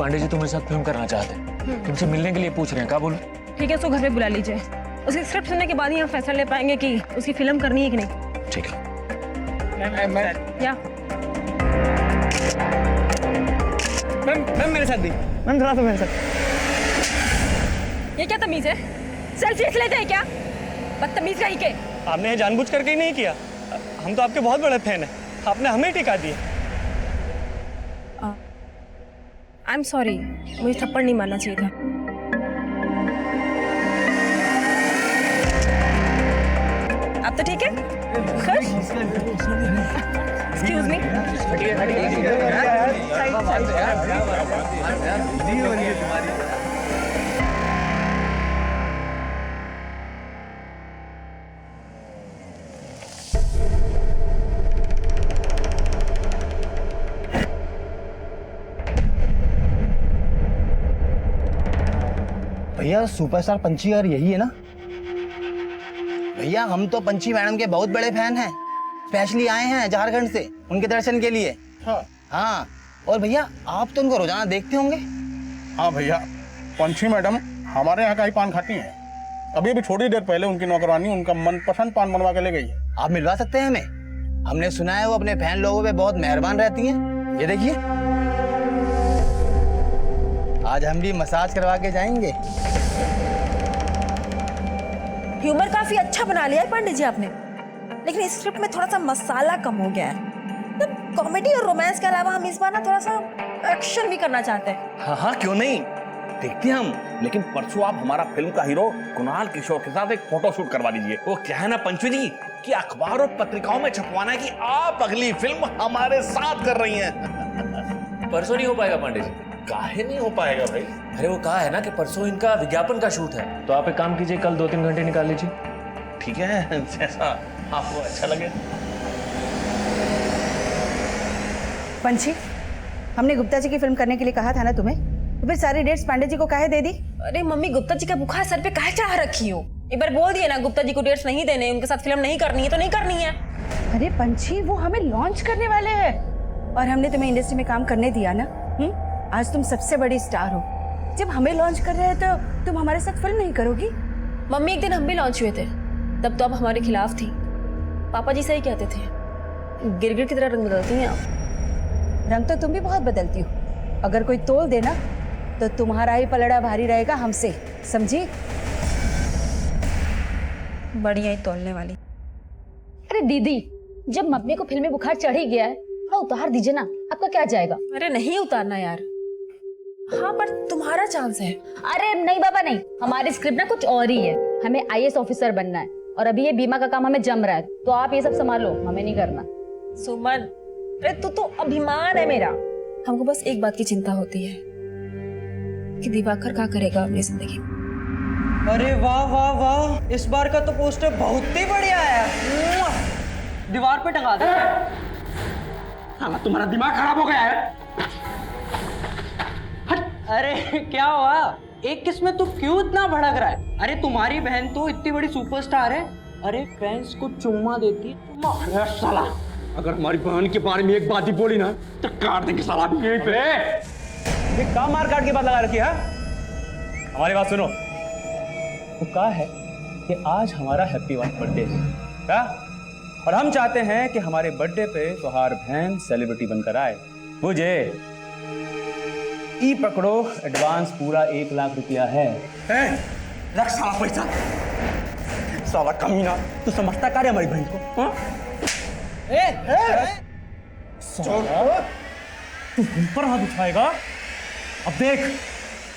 पांडे जी तुम्हारे साथ फिल्म करना चाहते हैं, तुमसे मिलने के लिए पूछ रहे हैं, क्या बोलूं? ठीक है, उसको घर पे बुला लीजिए। उसकी स्क्रिप्ट सुनने के बाद ही हम फैसला ले पाएंगे कि उसकी फिल्म करनी है कि नहीं। ठीक है। या मैम मेरे साथ भी, मैम थोड़ा सा मेरे साथ। ये क्या तमीज है? सेल्फी लेते हैं क्या? बदतमीज कहीं के। आपने ये जानबूझ करके ही नहीं किया, हम तो आपके बहुत बड़े फैन हैं, आपने हमें टिका दिया। आई एम सॉरी, मुझे थप्पड़ नहीं मारना चाहिए था। अब तो ठीक है? खुश? Excuse me. भैया सुपरस्टार पंची और यही है ना? भैया हम तो पंची मैडम के बहुत बड़े फैन हैं, स्पेशली आए हैं झारखंड से उनके दर्शन के लिए। हाँ और भैया आप तो उनको रोजाना देखते होंगे। हाँ भैया, पंची मैडम हमारे यहाँ का ही पान खाती हैं। अभी भी थोड़ी देर पहले उनकी नौकरानी उनका मनपसंद पान बनवा के ले गई है। आप मिलवा सकते हैं हमें? हमने सुना है वो अपने फैन लोगों पे बहुत मेहरबान रहती हैं। ये देखिए, आज हम भी मसाज करवा के जाएंगे। ह्यूमर काफी अच्छा बना लिया है पांडे जी आपने, लेकिन इस स्क्रिप्ट में थोड़ा सा मसाला कम हो गया है। मतलब कॉमेडी और रोमांस के अलावा हम इस बार ना थोड़ा सा एक्शन भी करना चाहते हैं। हाँ हाँ क्यों नहीं, देखते हैं हम। लेकिन परसों आप हमारा फिल्म का हीरो कुणाल किशोर के साथ एक फोटोशूट करवा दीजिए। वो क्या है ना पंचू जी कि अखबार और पत्रिकाओं में छपवाना है कि आप अगली फिल्म हमारे साथ कर रही हैं। परसों नहीं हो पाएगा पांडे जी। काहे नहीं हो पाएगा भाई? अरे वो कहा है ना कि परसों इनका विज्ञापन का शूट है, तो आप एक काम कीजिए, कल 2-3 घंटे निकाल लीजिए। ठीक है, जैसा आपको अच्छा लगे। पंछी, हमने गुप्ता जी की फिल्म करने के लिए कहा था ना तुम्हें, तो फिर सारी डेट्स पांडे जी को काहे दे दी? अरे मम्मी, गुप्ता जी का बुखार सर पे काहे चढ़ा रखी हो? एक बार बोल दिए ना गुप्ता जी को डेट्स नहीं देने, उनके साथ फिल्म नहीं करनी है तो नहीं करनी है। अरे पंछी, वो हमें लॉन्च करने वाले हैं और हमने तुम्हें इंडस्ट्री में काम करने दिया ना। आज तुम सबसे बड़ी स्टार हो, जब हमें लॉन्च कर रहे हैं तो तुम हमारे साथ फिल्म नहीं करोगी? मम्मी, एक दिन हम भी लॉन्च हुए थे, तब तो आप हमारे खिलाफ थी। पापा जी सही कहते थे, गिरगिट की तरह रंग बदलती हैं आप। रंग तो तुम भी बहुत बदलती हो, अगर कोई तोल देना तो तुम्हारा ही पलड़ा भारी रहेगा हमसे, समझी? बढ़िया ही तोलने वाली। अरे दीदी, जब मम्मी को फिल्मी बुखार चढ़ ही गया है, थोड़ा उतार दीजिए ना, आपका क्या जाएगा? अरे नहीं उतारना यार। हाँ पर तुम्हारा चांस है। अरे नहीं बाबा नहीं, हमारी स्क्रिप्ट ना कुछ और ही है। हमें आईएएस ऑफिसर बनना है और अभी ये बीमा का काम हमें जम रहा है, तो आप ये सब संभालो, हमें नहीं करना। सुमन, अरे तू तो अभिमान है मेरा। हमको बस एक बात की चिंता होती है कि दिवाकर क्या करेगा अपनी जिंदगी में। अरे वाह वाह वाह, इस बार का तो पोस्टर बहुत ही बढ़िया है, दीवार पे टंगा दे। हाँ, तुम्हारा दिमाग खराब हो गया है। अरे क्या हुआ? एक किस में तू क्यों इतना भड़क रहा है? अरे तुम्हारी बहन तो इतनी बड़ी सुपरस्टार है, अरे फैंस को चुम्मा देती है। अरे साला, अगर हमारी बहन के बारे में एक बात ही बोली ना तो काट देंगे साला भी यहीं पे। ये काम मार काट के बात लगा रखी है? हमारी बात सुनो, वो कहा है कि आज हमारा हैप्पी बर्थडे है क्या? और हम चाहते हैं कि हमारे बर्थडे पे तुम्हार बहन सेलिब्रिटी बनकर आए। मुझे ई पकड़ो, एडवांस पूरा 1 लाख रुपया है। रख साला पैसा, साला कमीना, तू समझता क्या रे हमारी बहन को? हाँ? तू हम पर हाथ उठाएगा? अब देख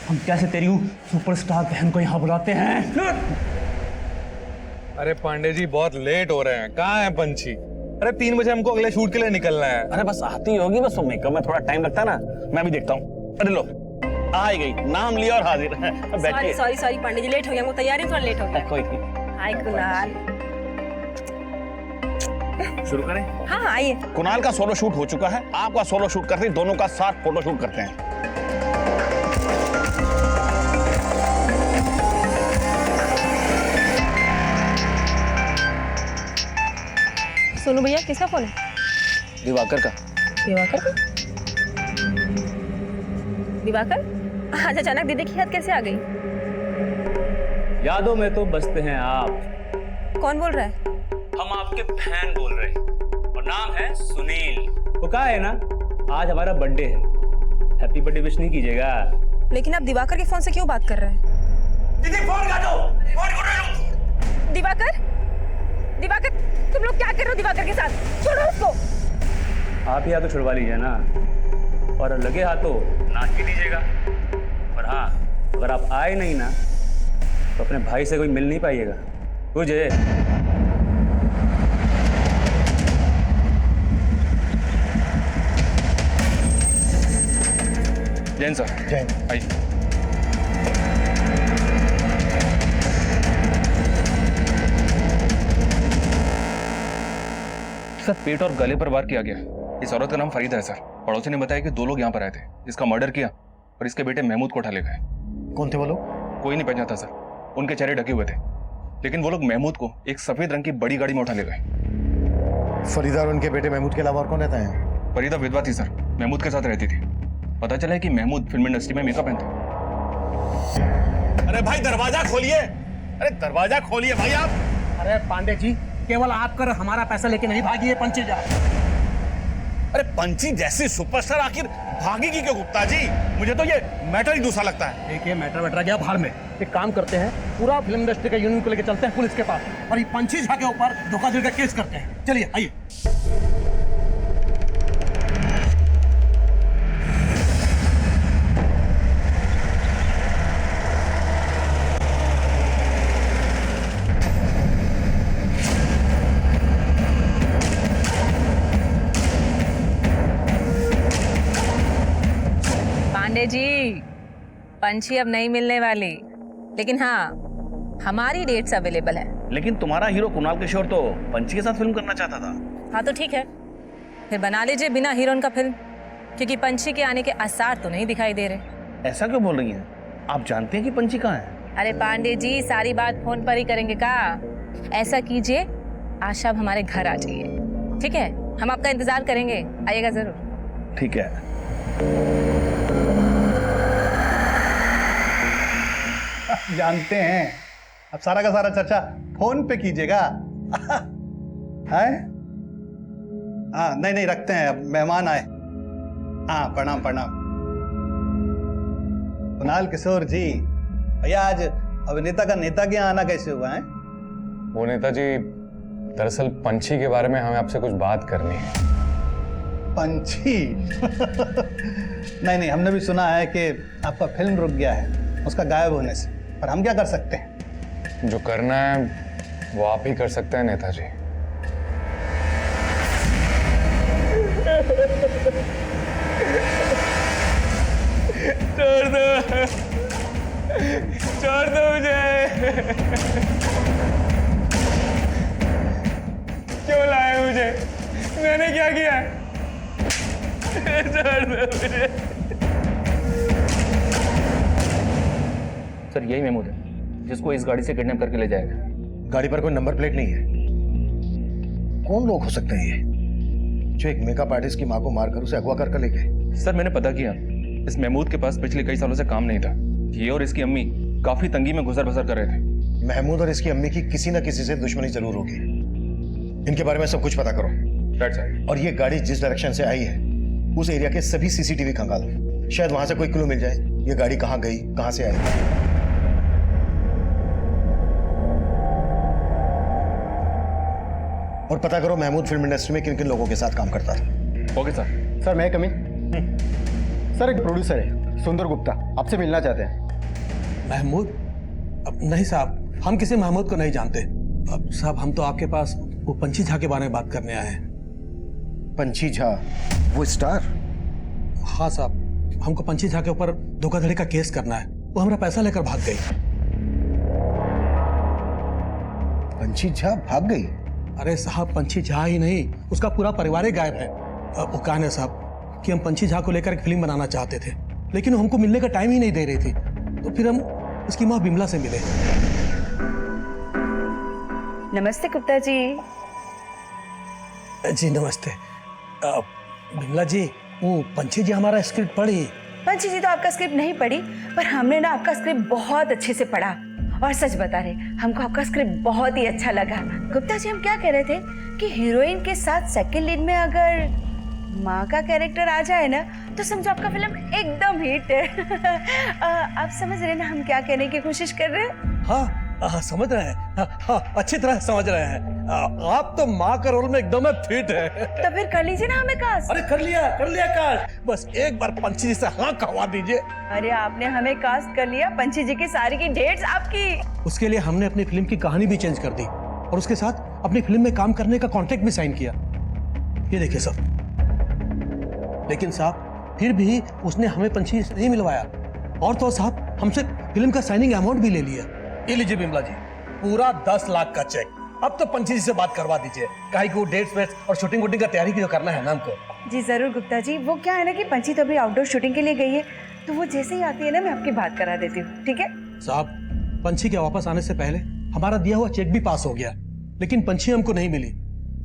हम कैसे तेरी सुपरस्टार बहन को यहाँ बुलाते हैं। अरे पांडे जी बहुत लेट हो रहे हैं, कहाँ है पंछी? अरे 3 बजे हमको अगले शूट के लिए निकलना है। अरे बस आती होगी, बस मेकअप में थोड़ा टाइम लगता है ना, मैं भी देखता हूँ। अरे लो आ ही गई, नाम लिया और हाजिर। बैठिए। सॉरी पांडे जी, लेट हो गया, वो तैयारी थोड़ा लेट हो गया। कोई नहीं। हाय कुणाल। शुरू करें? हाँ आइए। कुणाल का सोलो शूट हो चुका है, आपका सोलो शूट करते हैं, दोनों का साथ फोटो शूट करते हैं। सोनू भैया, किसका फोन है? दिवाकर का। दिवाकर का? दिवाकर, आज अचानक दीदी की याद कैसे आ गई? यादों में तो बसते हैं आप। कौन बोल रहा है? हम आपके फैन बोल रहे हैं और नाम है सुनील। वो कहा है ना, आज हमारा बर्थडे है, हैप्पी बर्थडे विश नहीं कीजिएगा? लेकिन आप दिवाकर के फोन से क्यों बात कर रहे हैं? दीदी फोन काटो, फोन काटो। दिवाकर, दिवाकर, तुम लोग क्या कर रहे हो दिवाकर के साथ? छोड़ो उसको। आप ही हाथों छुड़वा लीजिए ना, और लगे हाथों नाच भी दीजिएगा। और हाँ, अगर आप आए नहीं ना तो अपने भाई से कोई मिल नहीं पाइएगा। तुझे जैन सर, जैन आइए। सर, पेट और गले पर वार किया गया। इस औरत का नाम फरीदा है सर। पड़ोसी ने बताया कि 2 लोग यहाँ पर आए थे, इसका मर्डर किया और इसके बेटे महमूद को उठा ले गए। कौन थे वो लोग? कोई नहीं पहचाना था सर, उनके चेहरे ढके हुए थे, लेकिन वो लोग महमूद को एक सफेद रंग की बड़ी गाड़ी में उठा ले गए। फरीदा और उनके बेटे महमूद के अलावा और कौन रहता है? फरीदा विधवा थी सर, महमूद के साथ रहती थी। पता चला है कि महमूद फिल्म इंडस्ट्री में मेकअप मैन था। अरे भाई दरवाजा खोलिए, अरे दरवाजा खोलिए भाई आप। अरे पांडे जी, केवल आप कर हमारा पैसा लेके नहीं भागिए पंची जा। अरे पंची जैसी सुपरस्टार आखिर भागेगी क्यों गुप्ता जी? मुझे तो ये मैटर ही दूसरा लगता है। देखिए मैटर गया बाहर में। एक काम करते हैं, पूरा फिल्म इंडस्ट्री का यूनियन को लेकर चलते हैं पुलिस के पास और ये पंची झा के ऊपर धोखाधड़ी का केस करते हैं। चलिए आइए। पांडे जी, पंछी अब नहीं मिलने वाली, लेकिन हाँ हमारी डेट्स अवेलेबल है। लेकिन तुम्हारा हीरो कुणाल किशोर तो पंची के साथ फिल्म करना चाहता था। हाँ तो ठीक है, फिर बना लीजिए बिना हीरोइन का फिल्म, क्योंकि पंछी के आने के आसार तो नहीं दिखाई दे रहे। ऐसा क्यों बोल रही हैं? आप जानते हैं कि पंची कहाँ है? अरे पांडे जी, सारी बात फोन पर ही करेंगे का? ऐसा कीजिए, आज शाम हमारे घर आ जाइए, ठीक है? हम आपका इंतजार करेंगे, आइएगा जरूर। ठीक है। जानते हैं, अब सारा का सारा चर्चा फोन पे कीजिएगा। है? हाँ नहीं रखते हैं, अब मेहमान आए। हाँ प्रणाम प्रणाम। कुणाल किशोर जी, भैया आज अभिनेता का नेता के यहाँ आना कैसे हुआ है? वो नेताजी, दरअसल पंछी के बारे में हमें आपसे कुछ बात करनी है। पंछी? नहीं हमने भी सुना है कि आपका फिल्म रुक गया है उसका गायब होने से, पर हम क्या कर सकते हैं? जो करना है वो आप ही कर सकते हैं नेताजी। छोड़ दो मुझे। क्यों लाए मुझे? मैंने क्या किया? छोड़ दो मुझे। सर, यही महमूद है जिसको इस गाड़ी से किडनैप करके ले जाएगा। गाड़ी पर कोई नंबर प्लेट नहीं है। कौन लोग हो सकते हैं ये जो एक मेकअप आर्टिस्ट की मां को मारकर उसे अगवा कर ले गए? सर, मैंने पता किया, इस महमूद के पास पिछले कई सालों से काम नहीं था। ये और इसकी अम्मी काफी तंगी में गुजर बसर कर रहे थे। महमूद और इसकी अम्मी की किसी न किसी से दुश्मनी जरूर होगी। इनके बारे में सब कुछ पता करो। और ये गाड़ी जिस डायरेक्शन से आई है उस एरिया के सभी सीसीटीवी खंगालो, शायद वहां से कोई क्लू मिल जाए ये गाड़ी कहाँ गई, कहां से आई। और पता करो महमूद फिल्म इंडस्ट्री में किन किन लोगों के साथ काम करता था। Okay sir. सर मैं कमी सर, एक प्रोड्यूसर है सुंदर गुप्ता, आपसे मिलना चाहते हैं। महमूद? अब नहीं साहब, हम किसी महमूद को नहीं जानते। अब साहब, हम तो आपके पास वो पंछी झा के बारे में बात करने आए हैं। पंछी झा, वो स्टार? हाँ साहब, हमको पंछी झा के ऊपर धोखाधड़ी का केस करना है। वो हमारा पैसा लेकर भाग गई। पंछी झा भाग गई? अरे साहब, पंछी झा ही नहीं, उसका पूरा परिवार ही गायब है। वो कहना है साहब कि हम पंछी झा को लेकर एक फिल्म बनाना चाहते थे, लेकिन हमको मिलने का टाइम ही नहीं दे रही थी। तो फिर हम उसकी माँ बिमला से मिले। नमस्ते गुप्ता जी। जी नमस्ते। बिमला जी, वो पंछी जी हमारा स्क्रिप्ट पढ़ी। पंची जी तो आपका स्क्रिप्ट नहीं पढ़ी, पर हमने ना आपका स्क्रिप्ट बहुत अच्छे से पढ़ा और सच बता रहे हमको आपका स्क्रिप्ट बहुत ही अच्छा लगा। गुप्ता जी हम क्या कह रहे थे कि हीरोइन के साथ सेकंड लीड में अगर माँ का कैरेक्टर आ जाए ना तो समझो आपका फिल्म एकदम हिट है। आप समझ रहे हैं ना हम क्या कहने की कोशिश कर रहे हैं? हाँ समझ रहे हैं, हाँ, अच्छी तरह समझ रहे हैं। आप तो माँ का रोल में एकदम फिट है। तो फिर कर लीजिए ना हमें कास्ट। अरे कर लिया कास्ट, बस एक बार पंची जी से हाँ कहवा दीजिए। अरे आपने हमें कास्ट कर लिया, पंची जी की सारी की डेट्स आपकी। उसके लिए हमने अपनी फिल्म की कहानी भी चेंज कर दी और उसके साथ अपनी फिल्म में काम करने का कॉन्ट्रैक्ट भी साइन किया। ये देखिए सब। लेकिन साहब फिर भी उसने हमें पंची से नहीं मिलवाया और तो साहब हमसे फिल्म का साइनिंग अमाउंट भी ले लिया। ये लीजिए बिमला जी, पूरा 10 लाख का चेक। अब तो पंची जी से बात करवा दीजिए, काहे कि वो डेट्स वेट्स और शूटिंग वूटिंग का तैयारी की जो करना है ना हमको। जी जरूर गुप्ता जी, वो क्या है ना कि पंची तो अभी आउटडोर शूटिंग के लिए गई है, तो वो जैसे ही आती है ना मैं आपकी बात करा देती हूँ, ठीक है? साहब पंची के वापस आने से पहले हमारा दिया हुआ चेक भी पास हो गया, लेकिन पंची हमको नहीं मिली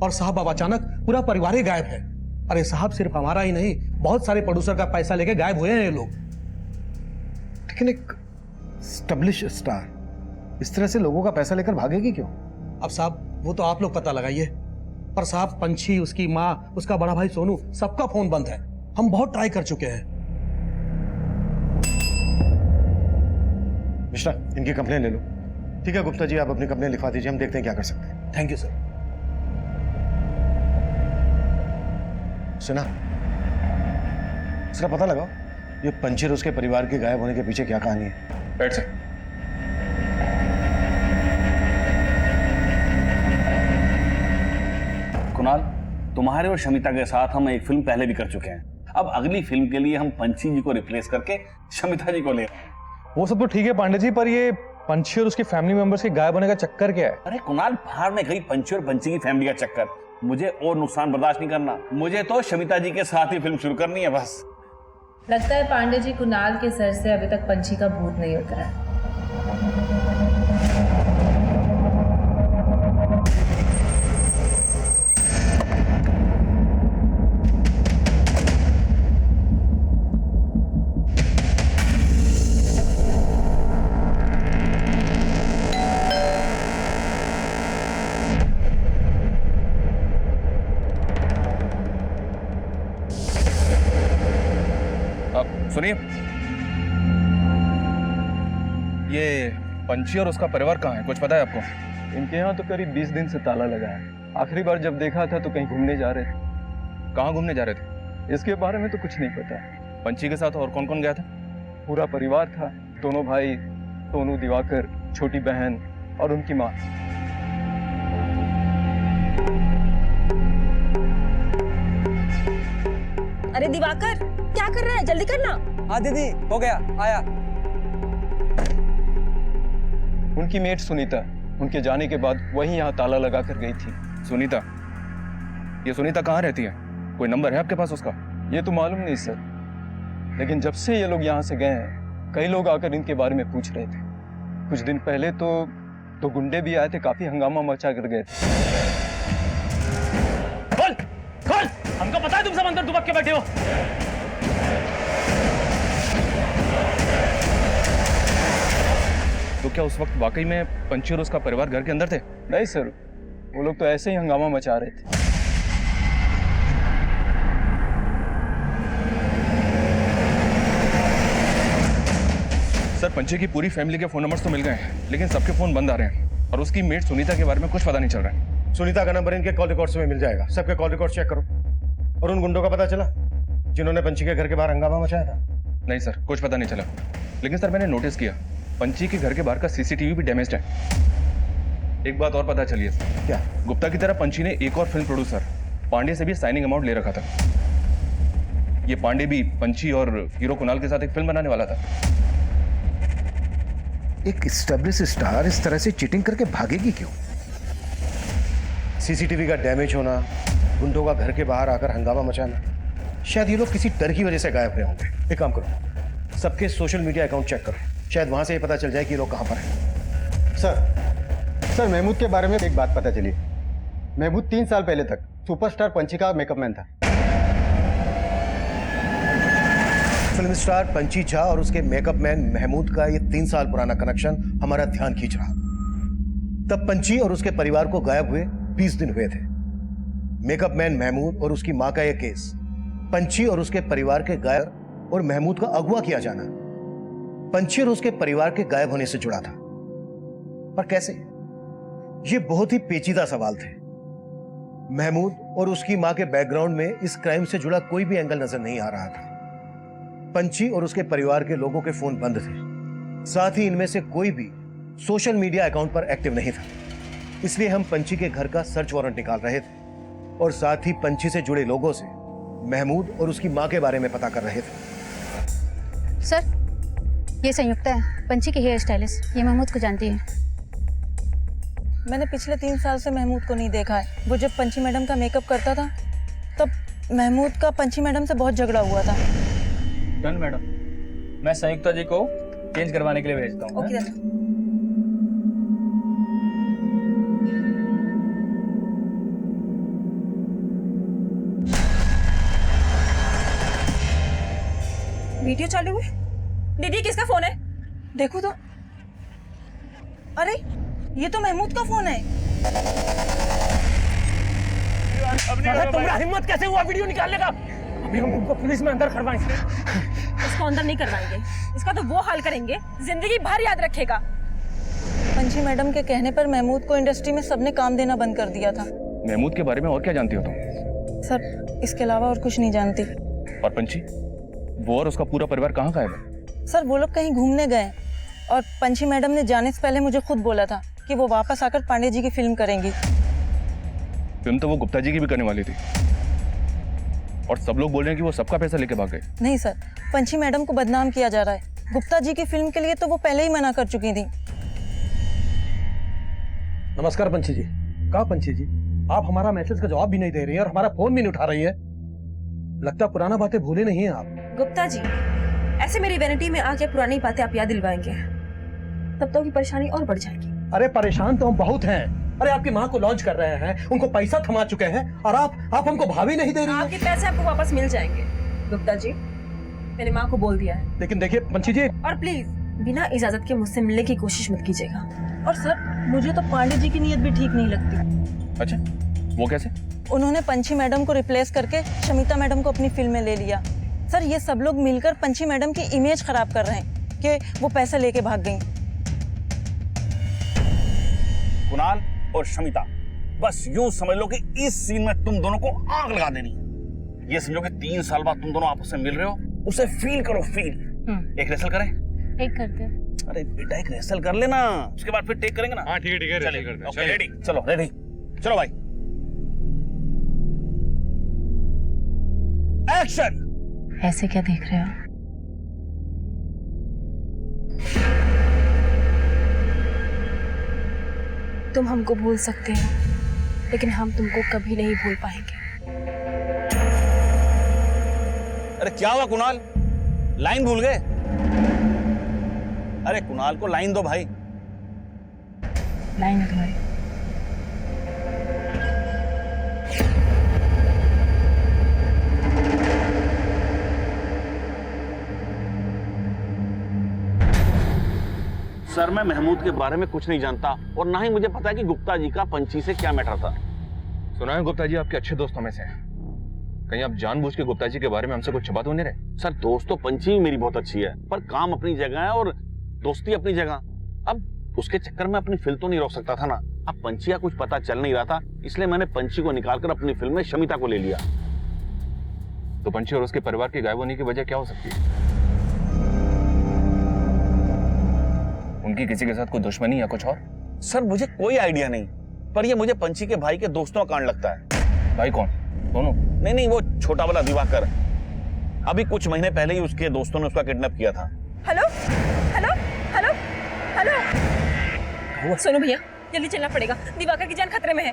और साहब अब अचानक पूरा परिवार ही गायब है। अरे साहब सिर्फ हमारा ही नहीं, बहुत सारे प्रोड्यूसर का पैसा लेके गायब हुए हैं ये लोग। लेकिन एक स्टैब्लिश स्टार इस तरह से लोगों का पैसा लेकर भागेगी क्यों? अब साहब वो तो आप लोग पता लगाइए, पर साहब पंची, उसकी माँ, उसका बड़ा भाई सोनू, सबका फोन बंद है। हम बहुत ट्राई कर चुके हैं। मिश्रा इनकी कंप्लेन ले लो। ठीक है गुप्ता जी, आप अपनी कंप्लेन लिखवा दीजिए, हम देखते हैं क्या कर सकते हैं। Thank you sir. सुना, इसका पता लगाओ ये पंची और उसके परिवार के गायब होने के पीछे क्या कहानी है। बैठ से। कुणाल, तुम्हारे और शमिता के साथ हम एक फिल्म पहले भी कर चुके हैं। अब अगली फिल्म के लिए हम पंची जी को रिप्लेस करके शमिता जी को ले रहे हैं। वो सब तो ठीक है पांडे जी, पर ये पंची और उसकी फैमिली मेंबर्स के गायब होने का चक्कर क्या है? अरे कुणाल, बाहर में गई पंची और पंची की फैमिली का चक्कर, मुझे और नुकसान बर्दाश्त नहीं करना। मुझे तो शमिता जी के साथ ही फिल्म शुरू करनी है बस। लगता है पांडे जी कुणाल के सर से अभी तक पंची का भूत नहीं उतरा है। सुनिए, ये पंची और उसका परिवार कहाँ है, कुछ पता है आपको? इनके यहाँ तो करीब 20 दिन से ताला लगा है। आखिरी बार जब देखा था तो कहीं घूमने जा रहे थे। कहाँ घूमने जा रहे थे? इसके बारे में तो कुछ नहीं पता। पंची के साथ और कौन कौन गया था? पूरा परिवार था, दोनों भाई, सोनू, दिवाकर, छोटी बहन और उनकी माँ। अरे दिवाकर क्या कर रहा है, जल्दी करना। हाँ दीदी, हो गया, आया। उनकी मेट सुनीता उनके जाने के बाद वही यहाँ ताला लगा कर गई थी। सुनीता? ये सुनीता कहाँ रहती है? कोई नंबर है आपके पास उसका? ये तो मालूम नहीं सर, लेकिन जब से ये लोग यहाँ से गए हैं कई लोग आकर इनके बारे में पूछ रहे थे। कुछ दिन पहले तो गुंडे भी आए थे, काफी हंगामा मचा कर गए थे। खोल खोल, हमको पता है तुम सब अंदर दुबक के बैठे हो। तो क्या उस वक्त वाकई में पंची और उसका परिवार घर के अंदर थे? नहीं सर, वो लोग तो ऐसे ही हंगामा मचा रहे थे। सर पंची की पूरी फैमिली के फोन नंबर्स तो मिल गए हैं, लेकिन सबके फोन बंद आ रहे हैं और उसकी मेट सुनीता के बारे में कुछ पता नहीं चल रहा है। सुनीता का नंबर इनके कॉल रिकॉर्ड्स में मिल जाएगा, सबके कॉल रिकॉर्ड चेक करो। और उन गुंडों का पता चला जिन्होंने पंची के घर के बाहर हंगामा मचाया था? नहीं सर, कुछ पता नहीं चला। लेकिन सर मैंने नोटिस किया पंची के घर के बाहर का सीसीटीवी भी डैमेज्ड है। एक बात और पता चली है। क्या? गुप्ता की तरह पंची ने एक और फिल्म प्रोड्यूसर पांडे से भी साइनिंग अमाउंट ले रखा था। ये पांडे भी पंची और हीरो कुणाल के साथ एक फिल्म बनाने वाला था। एक एस्टैब्लिश स्टार इस तरह से चीटिंग करके भागेगी क्यों? सीसीटीवी का डैमेज होना, गुंडों का घर के बाहर आकर हंगामा मचाना, शायद ये लोग किसी डर की वजह से गायब हुए होंगे। एक काम करो, सबके सोशल मीडिया अकाउंट चेक करो, शायद वहां से ये पता चल जाए कि ये लोग कहां पर हैं। सर महमूद के बारे में एक बात पता चली। महमूद 3 साल पहले तक सुपरस्टार पंची का मेकअप मैन था। फिल्म स्टार पंची झा और उसके मेकअप मैन महमूद का ये 3 साल पुराना कनेक्शन हमारा ध्यान खींच रहा। तब पंची और उसके परिवार को गायब हुए 20 दिन हुए थे। मेकअप मैन महमूद और उसकी मां का यह केस पंची और उसके परिवार के गायब और महमूद का अगवा किया जाना पंची और उसके परिवार के गायब होने से जुड़ा था। पर कैसे? ये बहुत ही पेचीदा सवाल थे। महमूद और उसकी मां के बैकग्राउंड में इस क्राइम से जुड़ा कोई भी एंगल नजर नहीं आ रहा था। पंची और उसके परिवार के लोगों के फोन बंद थे। साथ ही इनमें से कोई भी सोशल मीडिया अकाउंट पर एक्टिव नहीं था। इसलिए हम पंची के घर का सर्च वारंट निकाल रहे थे और साथ ही पंची से जुड़े लोगों से महमूद और उसकी मां के बारे में पता कर रहे थे। सर, ये संयुक्ता है, पंची की हेयर स्टाइलिस्ट। ये महमूद को जानती है। मैंने पिछले 3 साल से महमूद को नहीं देखा है। वो जब पंची मैडम का मेकअप करता था तब महमूद का पंची मैडम से बहुत झगड़ा हुआ था। डन मैडम, मैं संयुक्ता जी को चेंज करवाने के लिए भेजता हूँ। ओके वीडियो चालू है। दीदी किसका फोन है? देखो तो। अरे ये तो महमूद का फोन है। तुम्हारा हिम्मत कैसे हुआ वीडियो निकालने का? अभी हम तुमको पुलिस में अंदर करवाएंगे। इसको अंदर नहीं करवाएंगे, इसका तो वो हाल करेंगे जिंदगी भर याद रखेगा। पंची मैडम के कहने पर महमूद को इंडस्ट्री में सबने काम देना बंद कर दिया था। महमूद के बारे में और क्या जानती हो तुम? सर, इसके अलावा और कुछ नहीं जानती। और पंची, वो और उसका पूरा परिवार कहाँ गायब है? सर, वो लोग कहीं घूमने गए और पंची मैडम ने जाने से पहले मुझे खुद बोला था कि वो वापस आकर पांडे जी की फिल्म करेंगी। फिल्म तो वो गुप्ता जी की भी करने वाली थी और सब लोग बोल रहे हैं कि वो सबका पैसा लेके भाग गए। नहीं सर, पंची मैडम को बदनाम किया जा रहा है। गुप्ता जी की फिल्म के लिए तो वो पहले ही मना कर चुकी थी। नमस्कार पंची जी। कहा पंची जी, आप हमारा मैसेज का जवाब भी नहीं दे रही हैं और हमारा फोन भी नहीं उठा रही है। लगता पुराना बातें भूले नहीं हैं आप। गुप्ता जी, ऐसे मेरी वैनिटी में आके पुरानी बातें आप याद दिलवाएंगे, तब तो की परेशानी और बढ़ जाएगी। अरे परेशान तो हम बहुत हैं। अरे आपकी माँ को लॉन्च कर रहे हैं, उनको पैसा थमा चुके हैं और आप हमको भाभी नहीं दे रही हैं। आपके पैसे आपको वापस मिल जाएंगे गुप्ता जी, मैंने माँ को बोल दिया है। लेकिन देखिए पंची जी, और प्लीज बिना इजाजत के मुझसे मिलने की कोशिश मत कीजिएगा। और सर, मुझे तो पांडे जी की नीयत भी ठीक नहीं लगती। अच्छा, वो कैसे? उन्होंने पंची मैडम को रिप्लेस करके शमिता मैडम को अपनी फिल्म में ले लिया। सर, ये सब लोग मिलकर पंची मैडम की इमेज खराब कर रहे हैं कि वो पैसा लेके भाग गई। कुणाल और शमिता, बस यूं समझ लो कि इस सीन में तुम दोनों को आग लगा देनी है। ये समझो कि 3 साल बाद तुम दोनों आपस में मिल रहे हो, उसे फील करो, फील। एक रेसल करें? एक करते हैं। अरे बेटा, एक रेसल कर लेना, उसके बाद फिर टेक करेंगे ना। हाँ ठीक है, रेसल करते हैं। Okay, ready? चलो रेडी, चलो भाई, एक्शन। ऐसे क्या देख रहे हो? तुम हमको भूल सकते हो, लेकिन हम तुमको कभी नहीं भूल पाएंगे। अरे क्या हुआ कुणाल, लाइन भूल गए? अरे कुणाल को लाइन दो भाई। लाइन है तुम्हारी। सर, मैं महमूद के बारे में कुछ नहीं जानता और ना ही मुझे पता है कि गुप्ता जी का पंची से क्या मैटर था। सुना है गुप्ता जी आपके अच्छे दोस्तों में से हैं। कहीं आप जानबूझ के गुप्ता जी के बारे में हमसे कुछ छुपा तो नहीं रहे? सर, दोस्त तो पंची भी मेरी बहुत अच्छी है, पर काम अपनी जगह है और दोस्ती अपनी जगह। अब उसके चक्कर में अपनी फिल्म तो नहीं रोक सकता था ना। अब पंची का कुछ पता चल नहीं रहा था, इसलिए मैंने पंची को निकालकर अपनी फिल्म में शमिता को ले लिया। तो पंची और उसके परिवार के गायब होने की वजह क्या हो सकती है? उनकी किसी के साथ कोई दुश्मनी या कुछ और? सर, मुझे कोई आइडिया नहीं, पर ये मुझे पंची के भाई के दोस्तों का कांड लगता है। भाई कौन? दोनों? नहीं, वो छोटा वाला दिवाकर। अभी कुछ महीने पहले ही उसके दोस्तों ने उसका किडनैप किया था। हेलो हेलो हेलो हेलो, सुनो भैया, जल्दी चलना पड़ेगा, दिवाकर की जान खतरे में है।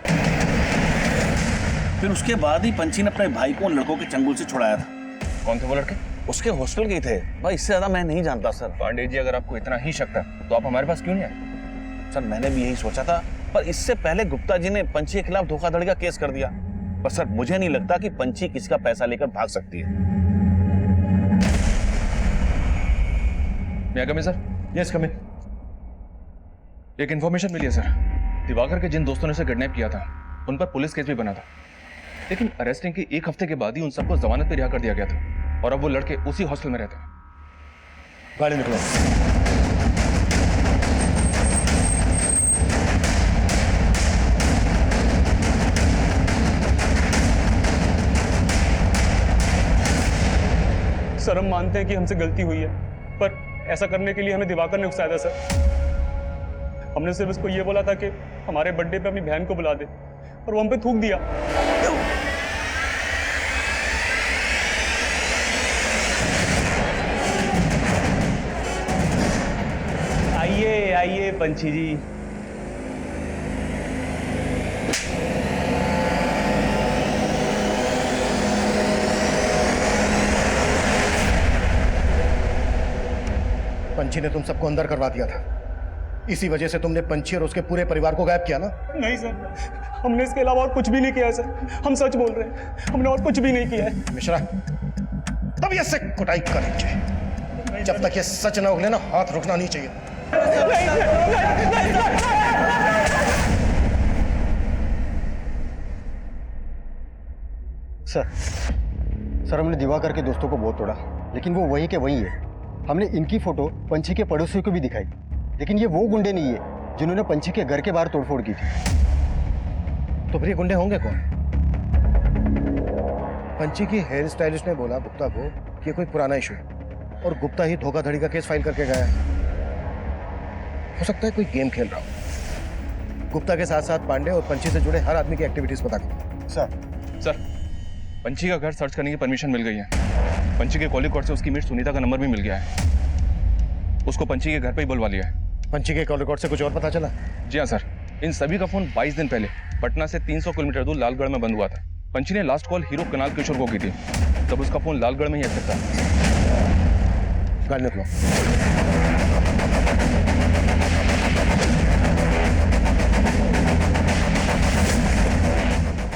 फिर उसके बाद ही पंची ने अपने भाई को उन लड़कों के चंगुल से छुड़ाया था। कौन थे वो लड़के? उसके हॉस्टल के थे भाई, इससे ज्यादा मैं नहीं जानता सर। पांडे जी, अगर आपको इतना ही शक था तो आप हमारे पास क्यों नहीं आए? सर, मैंने भी यही सोचा था, पर इससे पहले गुप्ता जी ने पंची के खिलाफ धोखाधड़ी का केस कर दिया। पर सर, मुझे नहीं लगता कि पंची किसी का पैसा लेकर भाग सकती है। मैं कम सर। यस कम इन। एक इन्फॉर्मेशन मिली है सर, दिवाकर के जिन दोस्तों ने उसे किडनैप किया था उन पर पुलिस केस भी बना था, लेकिन अरेस्टिंग के 1 हफ्ते के बाद ही उन सबको जमानत पर रिहा कर दिया गया था और अब वो लड़के उसी हॉस्टल में रहते हैं। गाड़ी निकलो। सर हम मानते हैं कि हमसे गलती हुई है, पर ऐसा करने के लिए हमें दिवाकर ने उकसाया था सर। हमने सिर्फ उसको ये बोला था कि हमारे बर्थडे पे अपनी बहन को बुला दे, और वो हम पे थूक दिया। आइए आइए पंछी जी। पंछी ने तुम सबको अंदर करवा दिया था, इसी वजह से तुमने पंछी और उसके पूरे परिवार को गायब किया ना? नहीं सर, हमने इसके अलावा और कुछ भी नहीं किया है सर, हम सच बोल रहे हैं, हमने और कुछ भी नहीं किया है। मिश्रा, तबीयत से कुटाई करनी चाहिए, जब तक ये सच ना उगले ना हाथ रुकना नहीं चाहिए। सर हमने दिवाकर के दोस्तों को बहुत तोड़ा, लेकिन वो वहीं के वहीं है। हमने इनकी फोटो पंछी के पड़ोसियों को भी दिखाई, लेकिन ये वो गुंडे नहीं है जिन्होंने पंछी के घर के बाहर तोड़फोड़ की थी। तो फिर ये गुंडे होंगे कौन? पंछी की हेयर स्टाइलिस्ट ने बोला गुप्ता को कि ये कोई पुराना इशू है और गुप्ता ही धोखाधड़ी का केस फाइल करके गया है। हो सकता है कोई गेम खेल रहा हो। गुप्ता के साथ साथ पांडे और पंछी से जुड़े हर आदमी की एक्टिविटीज पता करो। सर पंछी का घर सर्च करने की परमिशन मिल गई है। पंछी के कॉलिंग कोड से उसकी मीट सुनीता का नंबर भी मिल गया है। उसको पंछी के घर पे ही बुलवा लिया है। पंछी के कॉलिंग कोड से कुछ और पता चला? जी हाँ सर, इन सभी का फोन 22 दिन पहले पटना से 300 किलोमीटर दूर लालगढ़ में बंद हुआ था। पंछी ने लास्ट कॉल हीरो कुणाल किशोर को की थी, तब उसका फोन लालगढ़ में ही एक्टिव था। गाड़ी निकलो।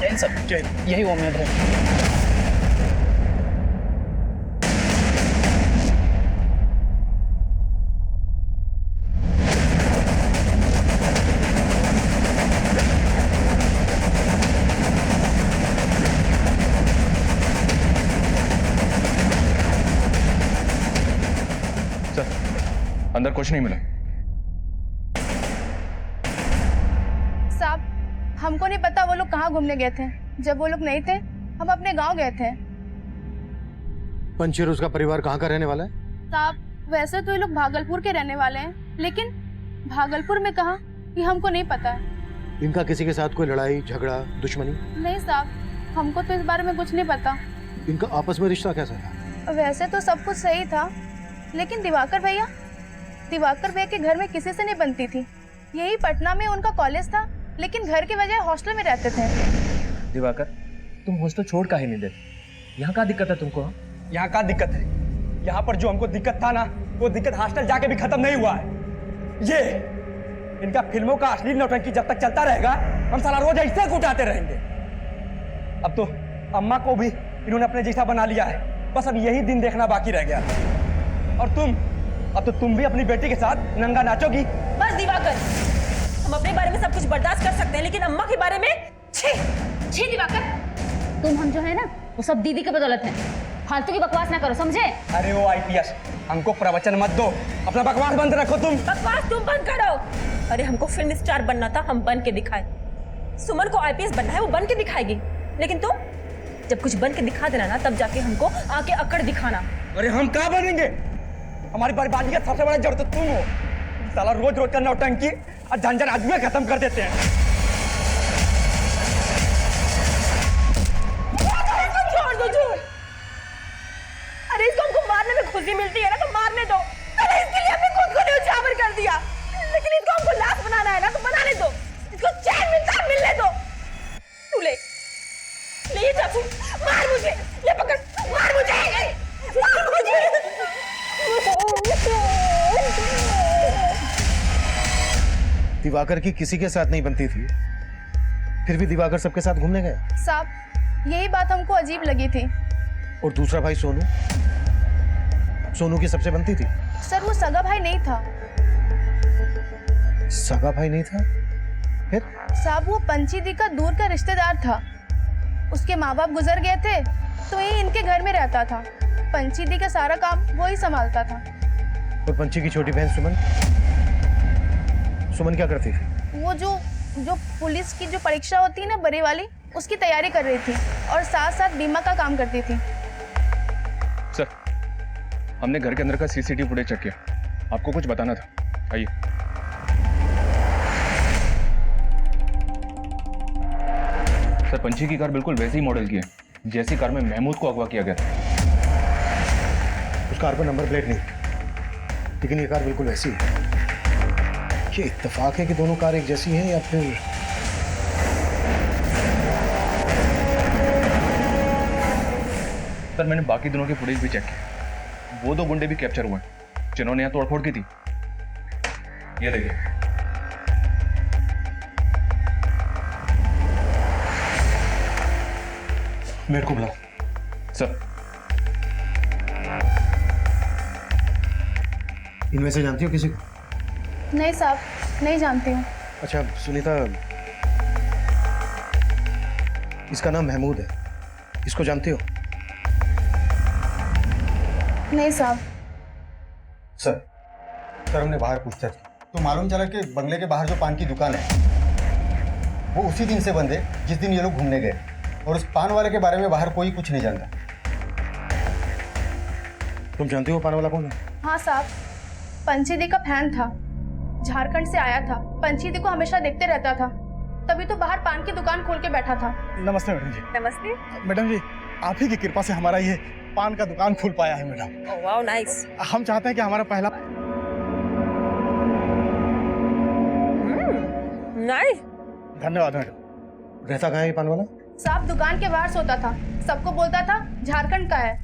जैन सर, जैन, यही उम्मीद है। अंदर कुछ नहीं मिला। साहब हमको नहीं पता वो लोग कहाँ घूमने गए थे। जब वो लोग नहीं थे हम अपने गांव गए थे। पंछी और उसका परिवार कहाँ का रहने वाला है? साहब वैसे तो ये लोग भागलपुर के रहने वाले हैं, लेकिन भागलपुर में कहाँ ये हमको नहीं पता है। इनका किसी के साथ कोई लड़ाई झगड़ा दुश्मनी? नहीं साहब, हमको तो इस बारे में कुछ नहीं पता। इनका आपस में रिश्ता कैसा था? वैसे तो सब कुछ सही था, लेकिन दिवाकर भैया के घर में किसी से नहीं बनती थी। यही पटना में उनका कॉलेज था, लेकिन घर के बजाय हॉस्टल में रहते थे। दिवाकर तुम हॉस्टल छोड़ काहे नहीं देते? यहाँ का दिक्कत है तुमको? यहाँ का दिक्कत है, यहाँ पर जो हमको दिक्कत था ना, वो दिक्कत हॉस्टल जाके भी खत्म नहीं हुआ है। ये इनका फिल्मों का असली नौटंकी जब तक चलता रहेगा, हम साला रोज ऐसे उठाते रहेंगे। अब तो अम्मा को भी इन्होंने अपने जैसा बना लिया है, बस अब यही दिन देखना बाकी रह गया। और अब तो तुम भी अपनी बेटी के साथ नंगा नाचोगी। बस दिवाकर, हम अपने बारे में सब कुछ बर्दाश्त कर सकते हैं, लेकिन अम्मा के बारे में छी दिवाकर, तुम हम जो है ना वो सब दीदी की बदौलत है। फालतू की बकवास ना करो, समझे? अरे वो आईपीएस, हमको प्रवचन मत दो, अपना बकवास बंद रखो। बकवास तुम बंद करो। अरे हमको फिल्म स्टार बनना था, हम बन के दिखाए। सुमन को आईपीएस बनना है, वो बन के दिखाएगी, लेकिन तुम जब कुछ बन के दिखा देना ना, तब जाके हमको आके अकड़ दिखाना। अरे हम कहाँ बनेंगे? हमारी बर्बादी का सबसे बड़ा जड़ तो तुम हो। साला रोज रोज का नौटंकी और झंझट आदमी खत्म कर देते हैं। अरे इसको हमको मारने में खुशी मिलती है ना, तो मारने दो। अरे इसके लिए हमने खुद को न्यौछावर कर दिया, लेकिन इसको हमको लाश बनाना है ना, तो बनाने दो। इसको चैन मिलता है, मिलने दो। तू ले ये चाकू, मार मुझे, ये पकड़, मार मुझे, मार मुझे। दिवाकर की किसी के साथ नहीं बनती थी, फिर भी दिवाकर सबके साथ घूमने गए। साहब यही बात हमको अजीब लगी थी। और दूसरा भाई सोनू की सबसे बनती थी। सर वो सगा भाई नहीं था। सगा भाई नहीं था? फिर? साहब वो पंची दी का दूर का रिश्तेदार था। उसके माँ बाप गुजर गए थे तो ये इनके घर में रहता था। पंची दी का सारा काम वो ही संभालता था। और पंची की छोटी बहन सुमन? सुमन क्या करती थी? वो जो पुलिस की जो परीक्षा होती है ना, बड़ी वाली, उसकी तैयारी कर रही थी और साथ साथ बीमा का काम करती थी। सर, हमने घर के अंदर का सीसीटीवी फुटेज चेक किया, आपको कुछ बताना था, आइए। सर, पंची की कार बिल्कुल वैसी मॉडल की है जैसी कार में महमूद को अगवा किया गया था। उस कार पर नंबर प्लेट नहीं, लेकिन ये कार बिल्कुल वैसी है। ये इत्तेफाक है कि दोनों कार एक जैसी हैं या फिर सर, मैंने बाकी दोनों के फुटेज भी चेक किए। वो 2 गुंडे भी कैप्चर हुए जिन्होंने यहाँ तोड़फोड़ की थी। ये देखिए, मेरे को बुलाओ। सर, इनमें से जानती हो किसी को? नहीं साहब, नहीं जानती हूँ। अच्छा सुनीता, इसका नाम महमूद है, इसको जानती हो? नहीं साहब। सर हमने बाहर पूछताछ की तो मालूम चला कि बंगले के बाहर जो पान की दुकान है वो उसी दिन से बंद है जिस दिन ये लोग घूमने गए, और उस पान वाले के बारे में बाहर कोई कुछ नहीं जानता। तुम जानती हो पान वाला कौन है? हाँ साहब, पंची दी का फैन था, झारखंड से आया था। पंची दी को हमेशा देखते रहता था, तभी तो बाहर पान की दुकान खोल के बैठा था। नमस्ते मैडम जी। नमस्ते मैडम जी, आप ही की कृपा से हमारा ये पान का दुकान खुल पाया है मैडम। Wow nice. हम चाहते हैं कि हमारा पहला नाइस। धन्यवाद मैडम। रहता कहाँ है ये पान वाला? साहब दुकान के बाहर सोता था, सबको बोलता था झारखंड का है।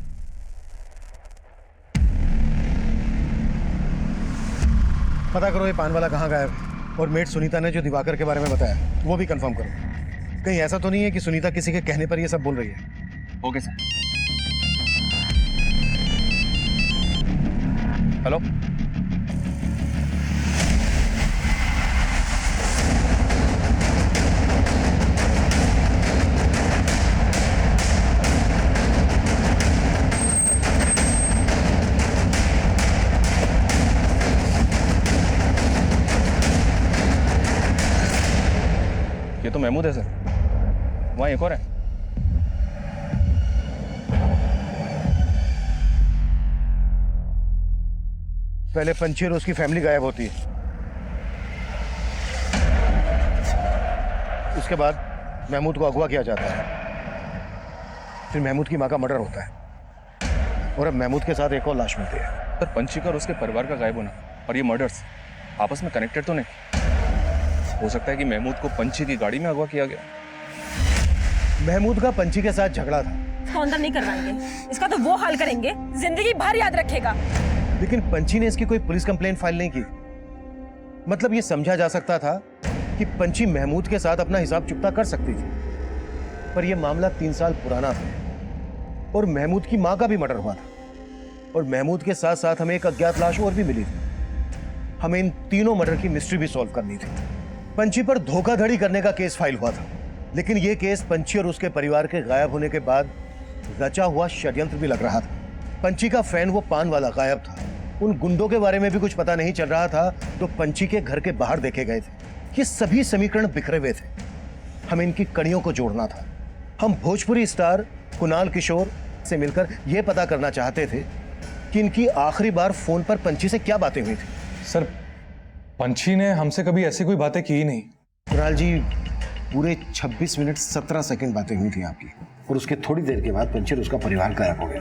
पता करो ये पान वाला कहाँ गायब है, और मेट सुनीता ने जो दिवाकर के बारे में बताया वो भी कंफर्म करो। कहीं ऐसा तो नहीं है कि सुनीता किसी के कहने पर ये सब बोल रही है? Okay sir. हेलो, ये तो महमूद है सर, वहाँ एक और है। पहले पंची और उसकी फैमिली गायब होती है, उसके बाद महमूद को अगवा किया जाता है, फिर महमूद की माँ का मर्डर होता है, और अब महमूद के साथ एक और लाश मिलती है। सर, पंची का और उसके परिवार का गायब होना और ये मर्डर्स आपस में कनेक्टेड तो नहीं? हो सकता है कि महमूद को पंची की गाड़ी में अगवा किया गया। महमूद का पंची के साथ झगड़ा था। काउंटर नहीं करवाएंगे, इसका तो वो हाल करेंगे जिंदगी भर याद रखेगा। लेकिन पंची ने इसकी कोई पुलिस कंप्लेंट फाइल नहीं की। मतलब ये समझा जा सकता था कि पंची महमूद के साथ अपना हिसाब चुकता कर सकती थी, पर यह मामला 3 साल पुराना था और महमूद की मां का भी मर्डर हुआ था, और महमूद के साथ साथ हमें एक अज्ञात लाश और भी मिली थी। हमें इन तीनों मर्डर की मिस्ट्री भी सॉल्व करनी थी। पंची पर धोखाधड़ी करने का केस फाइल हुआ था, लेकिन यह केस पंची और उसके परिवार के गायब होने के बाद रचा हुआ षड्यंत्र भी लग रहा था। पंची का फैन वो पान वाला गायब था, उन गुंडों के बारे में भी कुछ पता नहीं चल रहा था तो पंची के घर के बाहर देखे गए थे। ये सभी समीकरण बिखरे हुए थे, हमें इनकी कड़ियों को जोड़ना था। हम भोजपुरी स्टार कुणाल किशोर से मिलकर यह पता करना चाहते थे कि इनकी आखिरी बार फोन पर पंची से क्या बातें हुई थी। सर, पंची ने हमसे कभी ऐसी कोई बातें की ही नहीं। कुणाल जी, पूरे 26 मिनट 17 सेकंड बातें हुई थी आपकी, और उसके थोड़ी देर के बाद पंची और उसका परिवार गायब हो गया।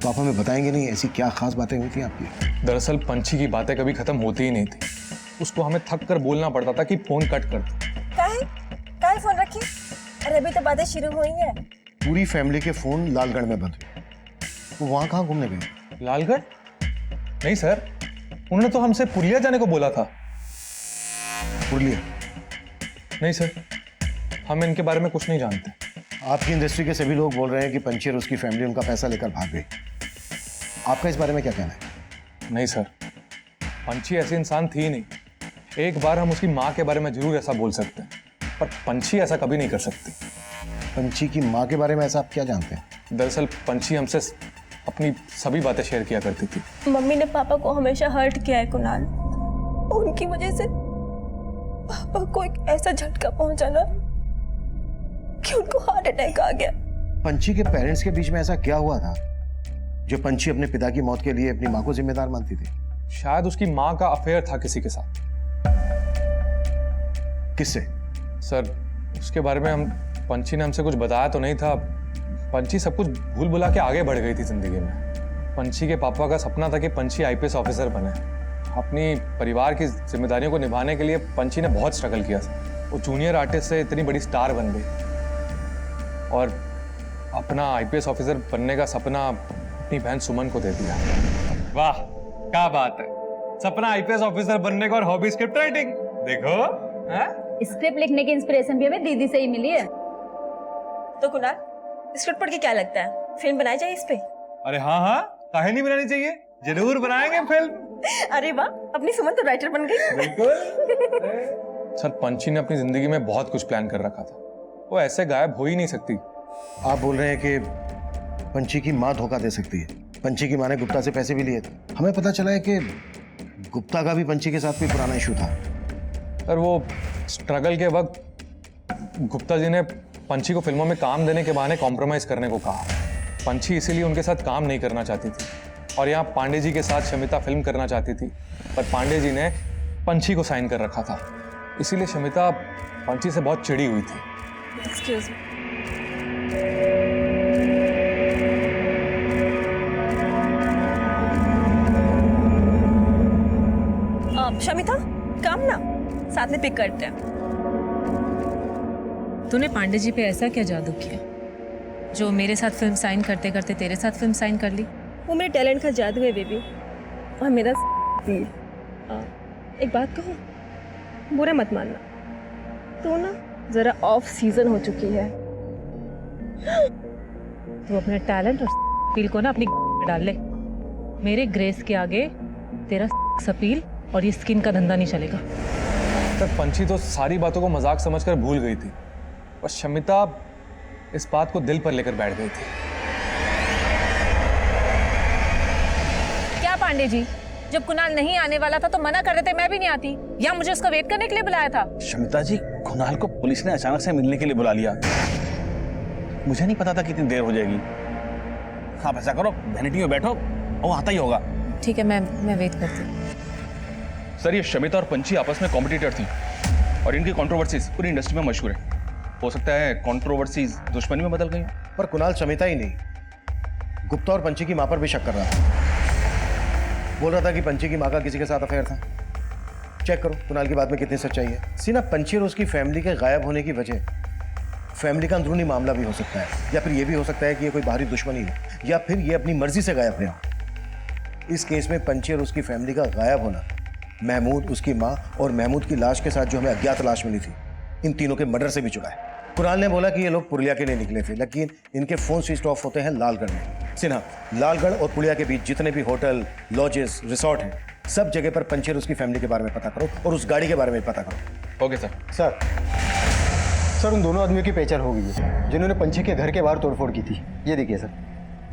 तो आप हमें बताएंगे नहीं ऐसी क्या खास बातें हुई थी आपकी? दरअसल पंची की बातें कभी खत्म होती ही नहीं थी, उसको हमें थक कर बोलना पड़ता था कि फोन कट कर दो। काहे फोन रखी? अरे अभी तो बातें शुरू हुई हैं। पूरी फैमिली के फोन लालगढ़ में बंद हुए, वो वहां कहाँ घूमने गए? लालगढ़? नहीं सर, उन्होंने तो हमसे पुरलिया जाने को बोला था। पुरलिया? नहीं सर, हम इनके बारे में कुछ नहीं जानते। आपकी इंडस्ट्री के सभी लोग बोल रहे हैं कि पंची और उसकी फैमिली उनका पैसा लेकर भाग गई। आपका इस बारे में क्या कहना है? नहीं सर, पंछी ऐसी इंसान थी नहीं। एक बार हम उसकी माँ के बारे में जरूर ऐसा बोल सकते हैं, पर पंछी ऐसा कभी नहीं कर सकती। पंछी की माँ के बारे में ऐसा आप क्या जानते हैं? दरअसल पंछी हमसे अपनी सभी बातें शेयर किया करती थी। मम्मी ने पापा को हमेशा हर्ट किया है कुणाल। उनकी वजह से पापा को एक ऐसा झटका पहुंचा ना कि उनको हार्ट अटैक आ गया। पंछी के पेरेंट्स के बीच में ऐसा क्या हुआ था जो पंछी अपने पिता की मौत के लिए अपनी माँ को जिम्मेदार मानती थी? शायद उसकी माँ का अफेयर था किसी के साथ। किससे? सर, उसके बारे में पंछी ने हमसे कुछ बताया तो नहीं था। पंछी सब कुछ भूल भुला के आगे बढ़ गई थी जिंदगी में। पंछी के पापा का सपना था कि पंछी आईपीएस ऑफिसर बने। अपनी परिवार की जिम्मेदारियों को निभाने के लिए पंछी ने बहुत स्ट्रगल किया था। वो जूनियर आर्टिस्ट से इतनी बड़ी स्टार बन गई और अपना आईपीएस ऑफिसर बनने का सपना अपनी बहन सुमन को दे दिया। वाह, क्या बात है। सपना आईपीएस ऑफिसर बनने का और हॉबी स्क्रिप्ट राइटिंग। देखो, स्क्रिप्ट लिखने की इंस्पिरेशन भी हमें दीदी से ही मिली है। तो कुणाल, स्क्रिप्ट पढ़ के क्या लगता है, फिल्म बनाई जाए इस पे? अरे हाँ हाँ, काहे नहीं बनानी चाहिए, जरूर बनाएंगे फिल्म। अरे वाह, अपनी सुमन तो राइटर बन गई। बिल्कुल। सर, पंछी ने अपनी जिंदगी में बहुत कुछ प्लान कर रखा था। वो ऐसे गायब हो ही नहीं सकती। आप बोल रहे हैं कि पंछी की माँ धोखा दे सकती है? पंछी की माँ ने गुप्ता से पैसे भी लिए थे। हमें पता चला है कि गुप्ता का भी पंछी के साथ कोई पुराना इशू था। सर, वो स्ट्रगल के वक्त गुप्ता जी ने पंछी को फिल्मों में काम देने के बहाने कॉम्प्रोमाइज करने को कहा। पंछी इसीलिए उनके साथ काम नहीं करना चाहती थी और यहाँ पांडे जी के साथ शमिता फिल्म करना चाहती थी, पर पांडे जी ने पंछी को साइन कर रखा था। इसीलिए शमिता पंछी से बहुत चिड़ी हुई थी। Excuse me. शमिता, काम ना साथ में पिक करते हैं। तूने पांडे जी पे ऐसा क्या जादू किया जो मेरे साथ फिल्म साइन करते करते तेरे साथ फिल्म साइन कर ली? वो मेरे टैलेंट का जादू है बेबी, और मेरा तीर। एक बात कहूँ, बुरा मत मानना, तू ना जरा ऑफ सीजन हो चुकी है। तू अपने टैलेंट और अपील को ना अपनी में डाल ले। मेरे ग्रेस के आगे तेरा अपील और ये स्किन का धंधा नहीं चलेगा। सर, पंछी तो सारी बातों को मजाक समझकर भूल गई थी और शमिता इस बात को दिल पर लेकर बैठ गई थी। क्या पांडे जी, जब कुणाल नहीं आने वाला था तो मना कर देते, मैं भी नहीं आती, या मुझे उसका वेट करने के लिए बुलाया था? शमिता जी, कुणाल को पुलिस ने अचानक से मिलने के लिए बुला लिया। मुझे नहीं पता था कितनी देर हो जाएगी। आप ऐसा करो, वैनिटी में बैठो, वो आता ही होगा। ठीक है, मैं वेट करती हूँ। सर, ये शमिता और पंछी आपस में कॉम्पिटिटर थी और इनकी कंट्रोवर्सीज पूरी इंडस्ट्री में मशहूर है। हो सकता है कंट्रोवर्सीज दुश्मनी में बदल गई। पर कुणाल शमिता ही नहीं, गुप्ता और पंछी की माँ पर भी शक कर रहा था। बोल रहा था कि पंछी की माँ का किसी के साथ अफेयर था। चेक करो कुणाल की बात में कितनी सच्चाई है। सीना, पंछी और उसकी फैमिली के गायब होने की वजह फैमिली का अंदरूनी मामला भी हो सकता है, या फिर यह भी हो सकता है कि ये कोई बाहरी दुश्मनी हो, या फिर ये अपनी मर्जी से गायब रहा हो। इस केस में पंछी और उसकी फैमिली का गायब होना महमूद, उसकी माँ और महमूद की लाश के साथ जो हमें अज्ञात लाश मिली थी, इन तीनों के मर्डर से भी जुड़ा है। कुणाल ने बोला कि ये लोग पुरुलिया के लिए निकले थे, लेकिन इनके फोन स्विच ऑफ होते हैं लालगढ़ में। सिन्हा, लालगढ़ और पुरुलिया के बीच जितने भी होटल, लॉजेस, रिसोर्ट हैं, सब जगह पर पंछी और उसकी फैमिली के बारे में पता करो और उस गाड़ी के बारे में पता करो। Okay sir. सर, उन दोनों आदमियों की पहचान हो गई है जिन्होंने पंछी के घर के बाहर तोड़फोड़ की थी। ये देखिए सर,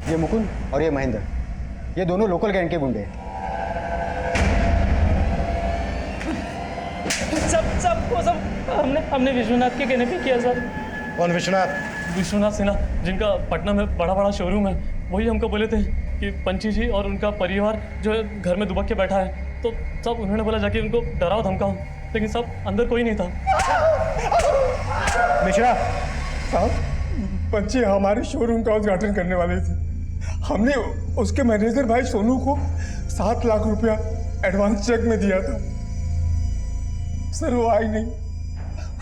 ये मुकुंद और ये महेंद्र, ये दोनों लोकल गैंग के गुंडे हैं। सब हमने विश्वनाथ के कहने पे किया सर। कौन विश्वनाथ? विश्वनाथ सिन्हा, जिनका पटना में बड़ा बड़ा शोरूम है, वही हमको बोले थे कि पंछी जी और उनका परिवार जो है घर में दुबक के बैठा है। तो सब उन्होंने बोला जाके उनको डराओ धमकाओ, लेकिन सब अंदर कोई नहीं था। मिश्रा साहब, पंछी हमारे शोरूम का उद्घाटन करने वाले थे। हमने उसके मैनेजर भाई सोनू को 7 लाख रुपया एडवांस चेक में दिया था। सर, वो आई नहीं,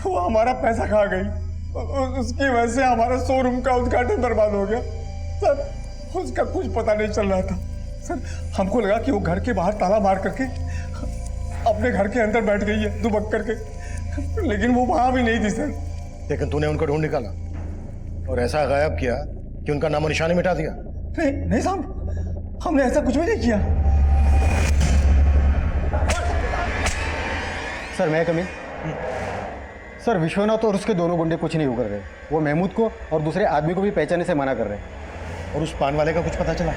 वो हमारा पैसा खा गई। उसकी वजह से हमारा शोरूम का उद्घाटन बर्बाद हो गया। सर, उसका कुछ पता नहीं चल रहा था। सर, हमको लगा कि वो घर के बाहर ताला मार करके अपने घर के अंदर बैठ गई है दुबक करके, लेकिन वो वहां भी नहीं थी सर। लेकिन तूने उनको ढूंढ निकाला और ऐसा गायब किया कि उनका नामो निशान मिटा दिया। नहीं साहब, हमने ऐसा कुछ भी नहीं किया। सर मैं कमी सर, विश्वनाथ और उसके दोनों गुंडे कुछ नहीं उकर रहे। वो महमूद को और दूसरे आदमी को भी पहचानने से मना कर रहे हैं। और उस पान वाले का कुछ पता चला?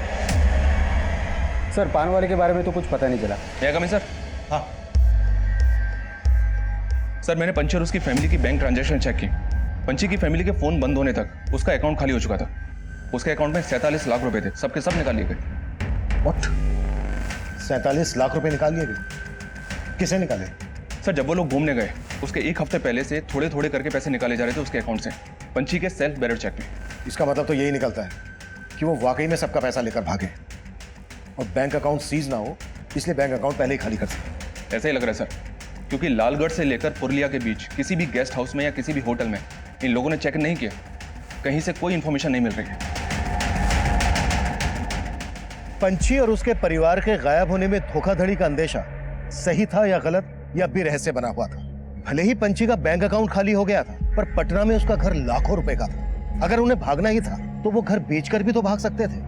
सर पान वाले के बारे में तो कुछ पता नहीं चला। मैं कमी सर? हाँ सर, मैंने पंची और उसकी फैमिली की बैंक ट्रांजैक्शन चेक की। पंची की फैमिली के फोन बंद होने तक उसका अकाउंट खाली हो चुका था। उसके अकाउंट में 47 लाख रुपए थे, सबके सब निकाल लिए गए। व्हाट? 47 लाख रुपए निकाल लिए गए? किसे निकाले? सर, जब वो लोग घूमने गए उसके एक हफ्ते पहले से थोड़े थोड़े करके पैसे निकाले जा रहे थे उसके अकाउंट से, पंची के सेल्फ बैलेंस चेक में। इसका मतलब तो यही निकलता है कि वो वाकई में सबका पैसा लेकर भागे और बैंक अकाउंट सीज ना हो, इसलिए बैंक अकाउंट पहले ही खाली कर सकते। ऐसा ही लग रहा है सर, क्योंकि लालगढ़ से लेकर पुरलिया के बीच किसी भी गेस्ट हाउस में या किसी भी होटल में इन लोगों ने चेक नहीं किया। कहीं से कोई इंफॉर्मेशन नहीं मिल रही है। पंची और उसके परिवार के गायब होने में धोखाधड़ी का अंदेशा सही था या गलत, या भी रहस्य बना हुआ था? भले ही पंची का बैंक अकाउंट खाली हो गया था, पर पटना में उसका घर लाखों रुपए का था। अगर उन्हें भागना ही था तो वो घर बेचकर भी तो भाग सकते थे,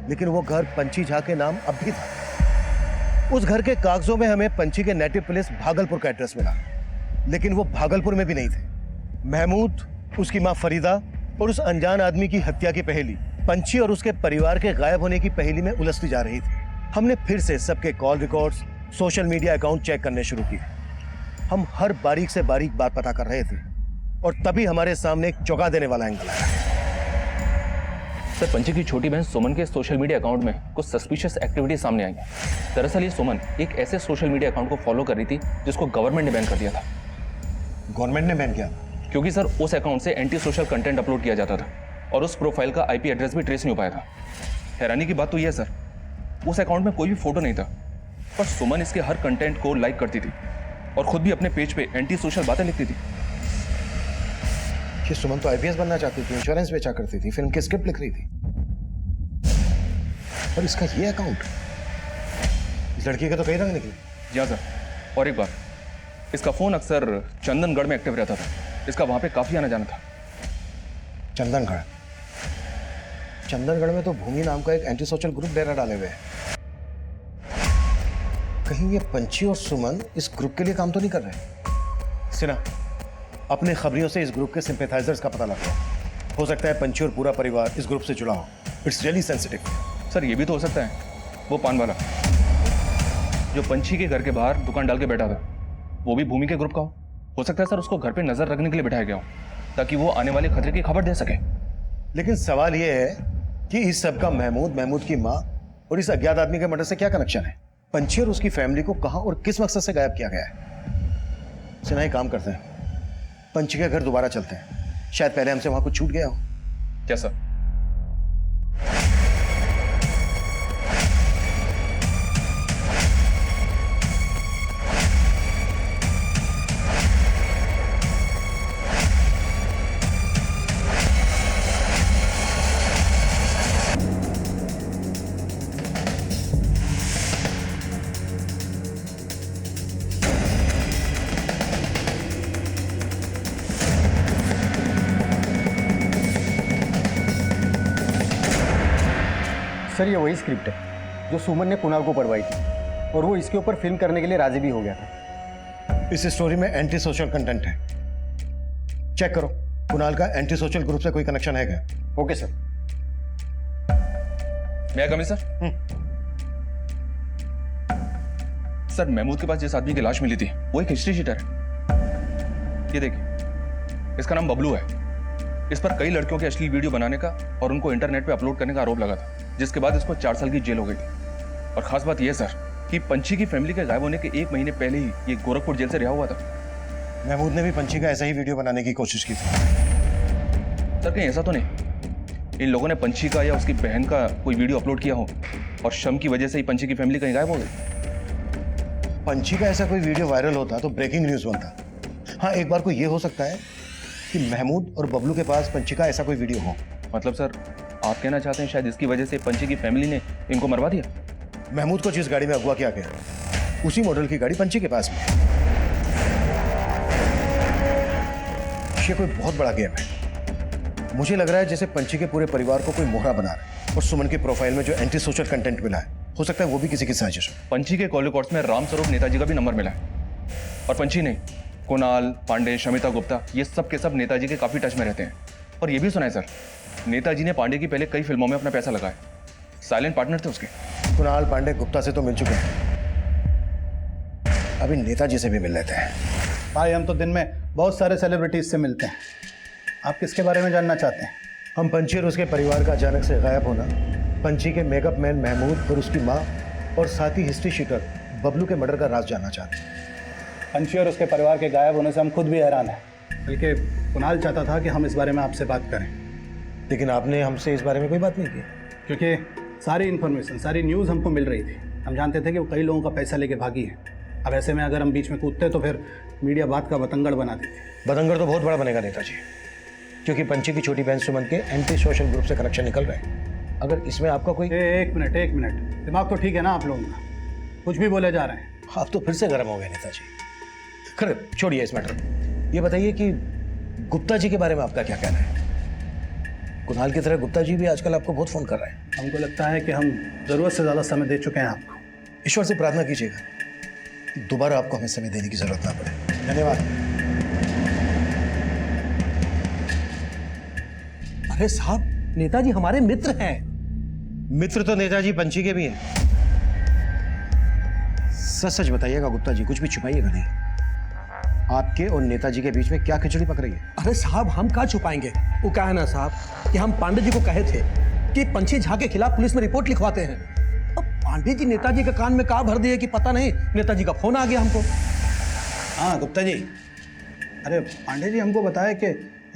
लेकिन वो घर पंची झा के नाम अब भी था। उस घर के कागजों में हमें पंची के नेटिव प्लेस भागलपुर का एड्रेस मिला, लेकिन वो भागलपुर में भी नहीं थे। महमूद, उसकी मां फरीदा और उस अनजान आदमी की हत्या की पहेली पंची और उसके परिवार के गायब होने की पहेली में उलझती जा रही थी। हमने फिर से सबके call records, social media account check करने शुरू किए। हम हर बारीक से बारीक बात पता कर रहे थे और तभी हमारे सामने एक चौंका देने वाला एंगल आया। सर, पंची की छोटी बहन सुमन के सोशल मीडिया अकाउंट में कुछ सस्पिशियस एक्टिविटी सामने आई है। दरअसल ये सुमन एक ऐसे सोशल मीडिया अकाउंट को फॉलो कर रही थी जिसको गवर्नमेंट ने बैन कर दिया था। गवर्नमेंट ने बैन किया? क्योंकि सर उस अकाउंट से एंटी सोशल कंटेंट अपलोड किया जाता था और उस प्रोफाइल का IP एड्रेस भी ट्रेस नहीं हो पाया था। हैरानी की बात तो यह है सर, उस अकाउंट में कोई भी फोटो नहीं था, पर सुमन इसके हर कंटेंट को लाइक करती थी और खुद भी अपने पेज पे एंटी सोशल बातें लिखती थी। कि सुमन तो IPS बनना चाहती थी, इंश्योरेंस बेचा करती थी, फिल्म की स्क्रिप्ट लिख रही थी, और इसका ये अकाउंट, इस लड़की के तो कई रंग निकले। जी हाँ सर, और एक बात, इसका फोन अक्सर चंदनगढ़ में एक्टिव रहता था। इसका वहां पे काफी आना जाना था। चंदनगढ़? चंदनगढ़ में तो भूमि नाम का एक एंटी सोशल ग्रुप डेरा डाले हुए हैं। कहीं ये पंची और सुमन इस ग्रुप के लिए काम तो नहीं कर रहे? सिन्हा, अपने खबरियों से इस ग्रुप के सिंपैथाइजर्स का पता लगाओ। हो सकता है पंची और पूरा परिवार इस ग्रुप से जुड़ा हो। It's really sensitive. सर, ये भी तो हो सकता है वो पान वाला जो पंची के घर के बाहर दुकान डाल के बैठा था, वो भी भूमि के ग्रुप का हो सकता है सर, उसको घर पे नजर रखने के लिए बिठाया गया हो ताकि वो आने वाले खतरे की खबर दे सके। लेकिन सवाल ये है कि इस सब का महमूद की माँ और इस अज्ञात आदमी के मर्डर से क्या कनेक्शन है? पंची और उसकी फैमिली को कहां और किस मकसद से गायब किया गया है? सिन्हा, एक काम करते हैं, पंची के घर दोबारा चलते हैं, शायद पहले हमसे वहां कुछ छूट गया हो। क्या सर? सर ये वही स्क्रिप्ट है जो सुमन ने कुणाल को पढ़वाई थी और वो इसके ऊपर फिल्म करने के लिए राजी भी हो गया था। इस स्टोरी में एंटी सोशल कंटेंट है, चेक करो। कुणाल का एंटी सोशल ग्रुप से कोई कनेक्शन है क्या? Okay sir. मैं कमी सर? सर, महमूद के पास जिस आदमी की लाश मिली थी वो एक हिस्ट्री शीटर है। ये देखिए, इसका नाम बबलू है। इस पर कई लड़कियों के अश्लील वीडियो बनाने का और उनको इंटरनेट पे अपलोड करने का आरोप लगा था, जिसके बाद इसको 4 साल की जेल हो गई थी। और खास बात यह सर कि पंची की फैमिली के गायब होने के 1 महीने पहले ही ये गोरखपुर जेल से रिहा हुआ था। महमूद ने भी पंची का ऐसा ही वीडियो बनाने की कोशिश की थी। सर, कहीं ऐसा तो नहीं इन लोगों ने पंची का या उसकी बहन का कोई वीडियो अपलोड किया हो और शम की वजह से ही पंची की फैमिली कहीं गायब हो गई? पंची का ऐसा कोई वीडियो वायरल होता तो ब्रेकिंग न्यूज बनता। हाँ, एक बार को ये हो सकता है कि महमूद और बबलू के पास पंची का ऐसा कोई वीडियो हो। मतलब सर, आप कहना चाहते हैं शायद इसकी वजह से पंची की फैमिली ने इनको मरवा दिया? महमूद को जिस गाड़ी में अगवा किया गया उसी मॉडल की गाड़ी पंची के पास में। ये कोई बहुत बड़ा गेम है। मुझे लग रहा है जैसे पंची के पूरे परिवार को कोई मोहरा बना रहा है और सुमन की प्रोफाइल में जो एंटी सोशल कंटेंट मिला है, हो सकता है वो भी किसी की साजिश हो। पंची के कॉल रिकॉर्ड्स में राम स्वरूप नेताजी का भी नंबर मिला है और पंची नहीं, कुणाल पांडे, शमिता गुप्ता, ये सब के सब नेताजी के काफी टच में रहते हैं। और ये भी सुना है सर, नेताजी ने पांडे की पहले कई फिल्मों में अपना पैसा लगाया, साइलेंट पार्टनर थे उसके। कुणाल पांडे गुप्ता से तो मिल चुके हैं, अभी नेताजी से भी मिल लेते हैं। भाई हम तो दिन में बहुत सारे सेलिब्रिटीज से मिलते हैं, आप किसके बारे में जानना चाहते हैं? हम पंची और उसके परिवार का अचानक से गायब होना, पंची के मेकअप मैन महमूद और उसकी माँ और साथ ही हिस्ट्री शीटर बबलू के मर्डर का राज जानना चाहते हैं। पंची और उसके परिवार के गायब होने से हम खुद भी हैरान हैं, बल्कि कुणाल चाहता था कि हम इस बारे में आपसे बात करें, लेकिन आपने हमसे इस बारे में कोई बात नहीं की। क्योंकि सारी इन्फॉर्मेशन, सारी न्यूज़ हमको मिल रही थी। हम जानते थे कि वो कई लोगों का पैसा लेके भागी है। अब ऐसे में अगर हम बीच में कूदते तो फिर मीडिया बात का बतंगड़ बना देती। बतंगड़ तो बहुत बड़ा बनेगा नेताजी, क्योंकि पंची की छोटी बहन सुमन के एंटी सोशल ग्रुप से कनेक्शन निकल रहे हैं। अगर इसमें आपका कोई एक मिनट, दिमाग तो ठीक है ना आप लोगों का? कुछ भी बोले जा रहे हैं। आप तो फिर से गर्म हो गए नेताजी। खैर छोड़िए इस मैटर को, ये बताइए कि गुप्ता जी के बारे में आपका क्या कहना है? कुणाल की तरह गुप्ता जी भी आजकल आपको बहुत फोन कर रहे हैं। हमको लगता है कि हम ज़रूरत से ज़्यादा समय दे चुके हैं आपको। ईश्वर से प्रार्थना कीजिएगा कि दोबारा आपको हमें समय देने की जरूरत ना पड़े। धन्यवाद। अरे साहब, नेताजी हमारे मित्र हैं। मित्र तो नेताजी पंची के भी हैं। सच सच बताइएगा गुप्ता जी, कुछ भी छुपाइएगा नहीं। आपके और नेताजी के बीच में क्या खिचड़ी पक रही है? अरे साहब, हम क्या छुपाएंगे? वो क्या है ना साहब कि हम पांडे जी को कहे थे कि पंछी झा के खिलाफ पुलिस में रिपोर्ट लिखवाते हैं। अब पांडे जी नेताजी के कान में कहा भर दिए कि पता नहीं, नेताजी का फोन आ गया हमको। हाँ गुप्ता जी, अरे पांडे जी हमको बताया कि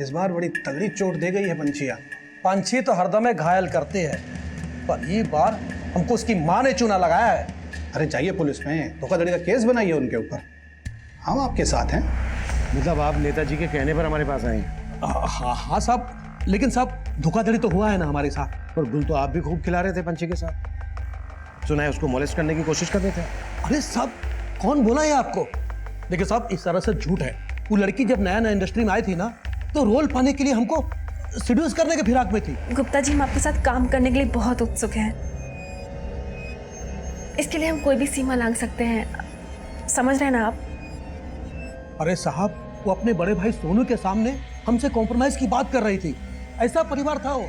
इस बार बड़ी तगड़ी चोट दे गई है पंछिया। पंछी तो हरदम घायल करते हैं, पर ये बार हमको उसकी माँ ने चूना लगाया है। अरे जाइए पुलिस में, धोखाधड़ी का केस बनाइए उनके ऊपर, हम आपके साथ हैं। मतलब आप नेताजी के कहने पर हमारे पास आए हैं? हाँ साहब, लेकिन साहब धोखाधड़ी तो हुआ है ना हमारे साथ। पर गुल तो आप भी खूब खिला रहे थे पंछी के साथ, सुना है उसको मोलेस्ट करने की कोशिश कर रहे थे। अरे साहब, कौन बोला है आपको? देखिए साहब, इस तरह से झूठ है। वो लड़की जब नया इंडस्ट्री में आई थी ना, तो रोल पाने के लिए हमको सीड्यूस करने के फिराक में थी। गुप्ता जी, हम आपके साथ काम करने के लिए बहुत उत्सुक हैं। इसके लिए हम कोई भी सीमा लांघ सकते हैं, समझ रहे हैं ना आप? अरे साहब, वो अपने बड़े भाई सोनू के सामने हमसे कॉम्प्रोमाइज की बात कर रही थी। ऐसा परिवार था वो।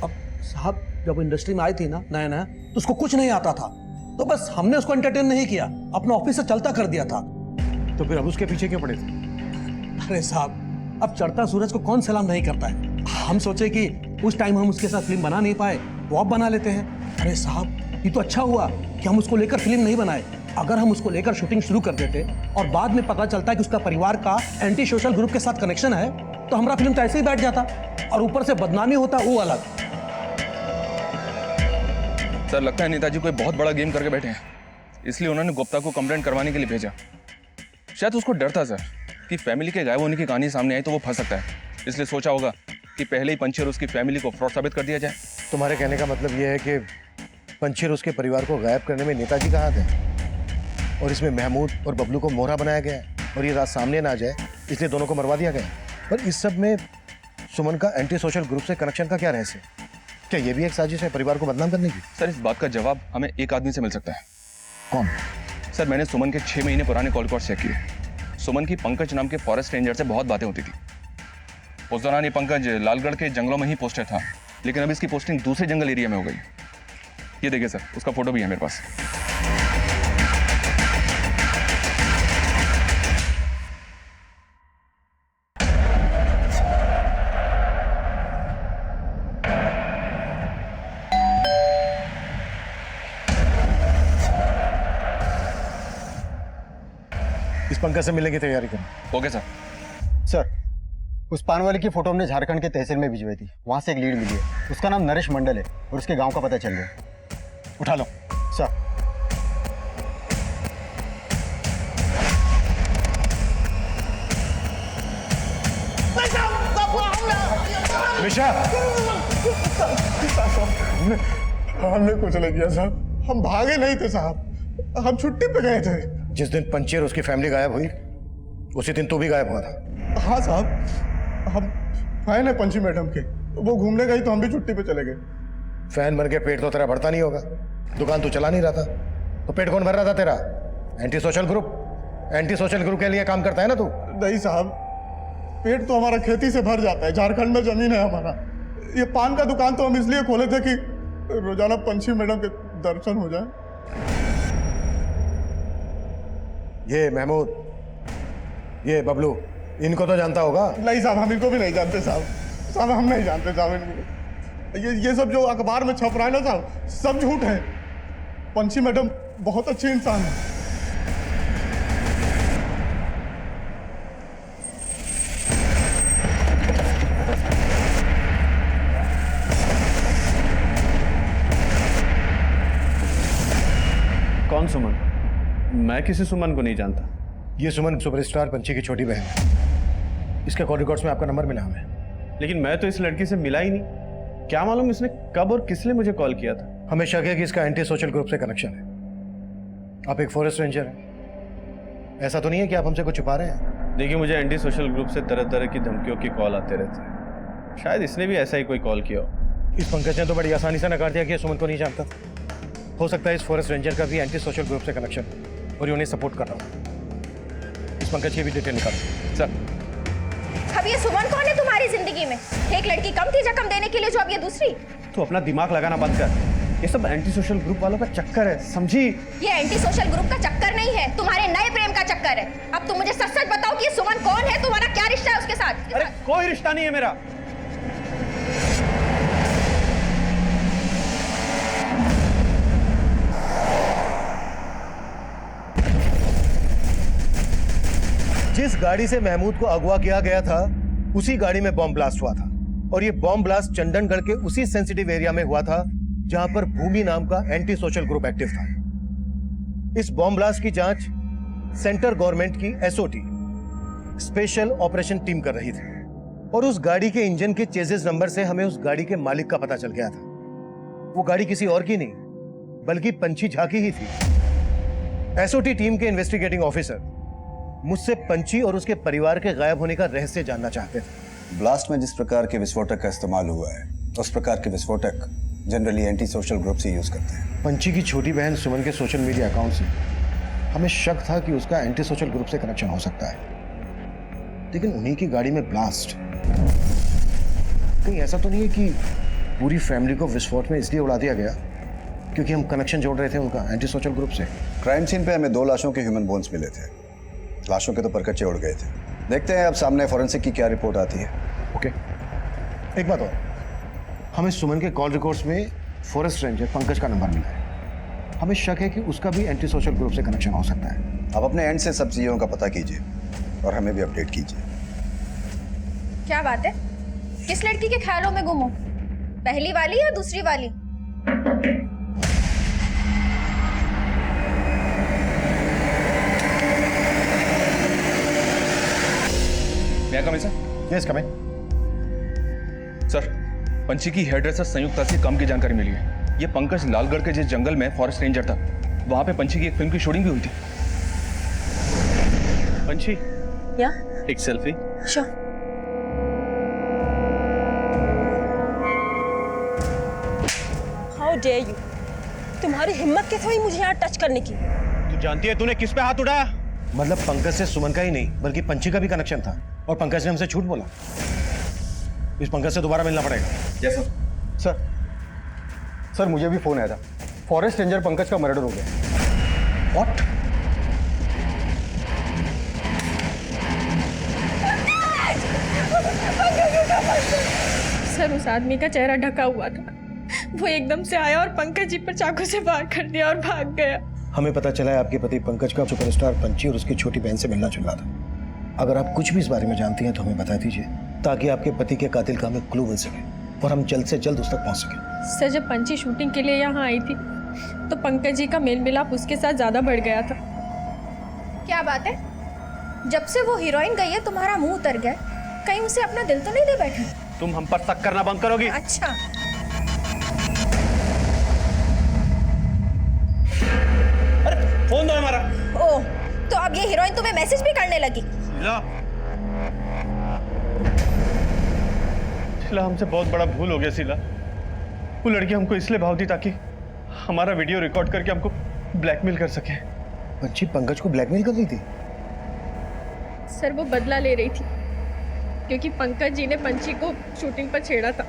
अब साहब, जब वो इंडस्ट्री में आई थी ना नया, तो उसको कुछ नहीं आता था, तो बस हमने उसको एंटरटेन नहीं किया, अपना ऑफिस से चलता कर दिया था। तो फिर अब उसके पीछे क्यों पड़े थे? अरे साहब, अब चढ़ता सूरज को कौन सलाम नहीं करता है। हम सोचे कि उस टाइम हम उसके साथ फिल्म बना नहीं पाए, वो अब बना लेते हैं। अरे साहब, ये तो अच्छा हुआ कि हम उसको लेकर फिल्म नहीं बनाए। अगर हम उसको लेकर शूटिंग शुरू कर देते और बाद में पता चलता है कि उसका परिवार का एंटी सोशल ग्रुप के साथ कनेक्शन है, तो हमारा फिल्म तो ऐसे ही बैठ जाता और ऊपर से बदनामी होता, वो अलग। सर, लगता है नेताजी कोई बहुत बड़ा गेम करके बैठे हैं, इसलिए उन्होंने गुप्ता को कंप्लेंट करवाने के लिए भेजा। शायद उसको डर था सर कि फैमिली के गायब होने की कहानी सामने आई तो वो फंस सकता है, इसलिए सोचा होगा कि पहले ही पंछी और उसकी फैमिली को फ्रॉड साबित कर दिया जाए। तुम्हारे कहने का मतलब ये है कि पंछी और उसके परिवार को गायब करने में नेताजी का हाथ है, और इसमें महमूद और बबलू को मोहरा बनाया गया है, और ये रात सामने ना आ जाए इसलिए दोनों को मरवा दिया गया। पर इस सब में सुमन का एंटी सोशल ग्रुप से कनेक्शन का क्या रहस्य? क्या ये भी एक साजिश है परिवार को बदनाम करने की? सर, इस बात का जवाब हमें एक आदमी से मिल सकता है। कौन? सर, मैंने सुमन के 6 महीने पुराने कॉल रिकॉर्ड चेक किए। सुमन की पंकज नाम के फॉरेस्ट रेंजर से बहुत बातें होती थी। उस दौरान ये पंकज लालगढ़ के जंगलों में ही पोस्टेड था, लेकिन अब इसकी पोस्टिंग दूसरे जंगल एरिया में हो गई। ये देखिए सर, उसका फोटो भी है मेरे पास। इस पंकज से मिलने की तैयारी करो। Okay sir. सर, उस पान वाले की फोटो हमने झारखंड के तहसील में भिजवाई थी, वहां से एक लीड मिली है। उसका नाम नरेश मंडल है और उसके गांव का पता चल गया। उठा लो। सर। निशा, हमने कुछ नहीं किया साहब, हम भागे नहीं थे साहब, हम छुट्टी पे गए थे। जिस दिन पंची और उसकी फैमिली गायब हुई, उसी दिन तू भी गायब हुआ था। हाँ साहब, हम फैन है पंची मैडम के, वो घूमने गई तो हम भी छुट्टी पे चले गए। फैन बन के पेट तो तेरा भरता नहीं होगा, दुकान तू चला नहीं रहा था, तो पेट कौन भर रहा था तेरा? Anti social group. Anti social group के लिए काम करता है ना तू? नहीं साहब, पेट तो हमारा खेती से भर जाता है। झारखंड में जमीन है हमारा। ये पान का दुकान तो हम इसलिए खोले थे कि रोजाना पंछी मैडम के दर्शन हो जाए। ये महमूद, ये बबलू, इनको तो जानता होगा? नहीं साहब, हम इनको भी नहीं जानते साहब। हम नहीं जानते साहब इनको। ये सब जो अखबार में छप रहा है ना साहब, सब झूठ है। पंछी मैडम बहुत अच्छे इंसान है। कौन सुमन? मैं किसी सुमन को नहीं जानता। ये सुमन सुपरस्टार पंछी की छोटी बहन है। इसके कॉल रिकॉर्ड्स में आपका नंबर मिला हमें। लेकिन मैं तो इस लड़की से मिला ही नहीं। क्या मालूम इसने कब और किस लिए मुझे कॉल किया था। हमें शक है कि इसका एंटी सोशल ग्रुप से कनेक्शन है। आप एक फॉरेस्ट रेंजर हैं, ऐसा तो नहीं है कि आप हमसे कुछ छुपा रहे हैं? देखिए, मुझे एंटी सोशल ग्रुप से तरह तरह की धमकियों की कॉल आते रहते हैं। शायद इसने भी ऐसा ही कोई कॉल किया हो। इस पंकज ने तो बड़ी आसानी से नकार दिया कि सुमन को नहीं जानता। हो सकता है इस फॉरेस्ट रेंजर का भी एंटी सोशल ग्रुप से कनेक्शन है और ये उन्हें सपोर्ट कर रहा हूँ। इस पंकज की भी डिटेल निकालो सर। अब ये सुमन कौन है तुम्हारी जिंदगी में? एक लड़की कम थी जख्म देने के लिए, जो अब ये दूसरी। तो अपना दिमाग लगाना बंद कर। ये सब एंटी सोशल ग्रुप वालों का चक्कर है, समझी? ये एंटी सोशल ग्रुप का चक्कर नहीं है, तुम्हारे नए प्रेम का चक्कर है। अब तुम मुझे सच सच बताओ कि ये सुमन कौन है, तुम्हारा क्या रिश्ता है उसके साथ? अरे कोई रिश्ता नहीं है मेरा। जिस गाड़ी से महमूद को अगवा किया गया था, उसी गाड़ी में बॉम्ब ब्लास्ट हुआ था और ये बॉम्ब ब्लास्ट चंडनगढ़ के उसी सेंसिटिव एरिया में हुआ था जहां पर भूमि नाम का एंटी सोशल ग्रुप एक्टिव था। इस बॉम्ब ब्लास्ट की जांच सेंटर गवर्नमेंट की एसओटी स्पेशल ऑपरेशन टीम कर रही थी और उस गाड़ी के इंजन के चेजिस नंबर से हमें उस गाड़ी के मालिक का पता चल गया था। वो गाड़ी किसी और की नहीं बल्कि पंछी झा की ही थी। एसओटी टीम के इन्वेस्टिगेटिंग ऑफिसर मुझसे पंछी और उसके परिवार के गायब होने का रहस्य जानना चाहते थे। ब्लास्ट में जिस प्रकार के विस्फोटक का इस्तेमाल हुआ है, उस प्रकार के विस्फोटक जनरली एंटी सोशल ग्रुप से यूज करते हैं। पंछी की छोटी बहन सुमन के सोशल मीडिया अकाउंट से हमें शक था कि उसका एंटी सोशल ग्रुप से कनेक्शन हो सकता है, लेकिन उन्हीं की गाड़ी में ब्लास्ट। कहीं ऐसा तो नहीं है कि पूरी फैमिली को विस्फोट में इसलिए उड़ा दिया गया क्योंकि हम कनेक्शन जोड़ रहे थे उनका एंटी सोशल ग्रुप से? क्राइम सीन पे हमें 2 लाशों के ह्यूमन बोन्स मिले थे। लाशों के तो परकच्चे उड़ गए थे। देखते हैं अब सामने फॉरेंसिक की क्या रिपोर्ट आती है। ओके, एक बात और, हमें सुमन के कॉल रिकॉर्ड्स में फॉरेस्ट रेंजर पंकज का नंबर मिला है। हमें शक है कि उसका भी एंटी सोशल ग्रुप से कनेक्शन हो सकता है। आप अपने एंड से सब चीजों का पता कीजिए और हमें भी अपडेट कीजिए। क्या बात है? किस लड़की के ख्यालों में गुम हो? पहली वाली या दूसरी वाली? मैं कम सर? यस कम सर, पंछी की हेयर ड्रेसर संयुक्ता से काम की जानकारी मिली है। ये पंकज लालगढ़ के जिस जंगल में फॉरेस्ट रेंजर था, वहां पे पंछी की एक फिल्म की शूटिंग भी हुई थी। पंछी, या एक selfie. Sure. How dare you! तुम्हारी हिम्मत कैसे हुई मुझे यहाँ टच करने की? तू जानती है तूने किस पे हाथ उठाया? मतलब पंकज से सुमन का ही नहीं बल्कि पंछी का भी कनेक्शन था और पंकज ने हमसे झूठ बोला। इस पंकज से दोबारा मिलना पड़ेगा। Yes sir. सर मुझे भी फोन आया था, फॉरेस्ट रेंजर पंकज का मर्डर हो गया। व्हाट? सर, उस आदमी का चेहरा ढका हुआ था। वो एकदम से आया और पंकज जी पर चाकू से वार कर दिया और भाग गया। हमें पता चला है आपके पति पंकज का सुपरस्टार पंछी और उसकी छोटी बहन से मिलना जुलना था। अगर आप कुछ भी इस बारे में जानती हैं तो हमें बता दीजिए ताकि आपके पति के कातिल का हमें क्लू मिल सके और हम जल्द से जल्द उस तक पहुंच सके। सर, जब पंछी शूटिंग के लिए यहाँ आई थी तो पंकज जी का मेल मिलाप उसके साथ ज्यादा बढ़ गया था। क्या बात है? जब से वो हीरोइन गई है तुम्हारा मुंह उतर गया। कहीं उसे अपना दिल तो नहीं दे बैठे? तुम हम पर शक करना बंद करोगी? अच्छा, अरे फोन दो हमारा। ओह, तो अब ये हीरोइन तुम्हें मैसेज भी करने लगी? शीला, हमसे बहुत बड़ा भूल हो गया शीला। वो लड़की हमको इसलिए भाव दी ताकि हमारा वीडियो रिकॉर्ड करके हमको ब्लैकमेल कर सके। पंछी पंकज को ब्लैकमेल कर रही थी? सर वो बदला ले रही थी क्योंकि पंकज जी ने पंची को शूटिंग पर छेड़ा था।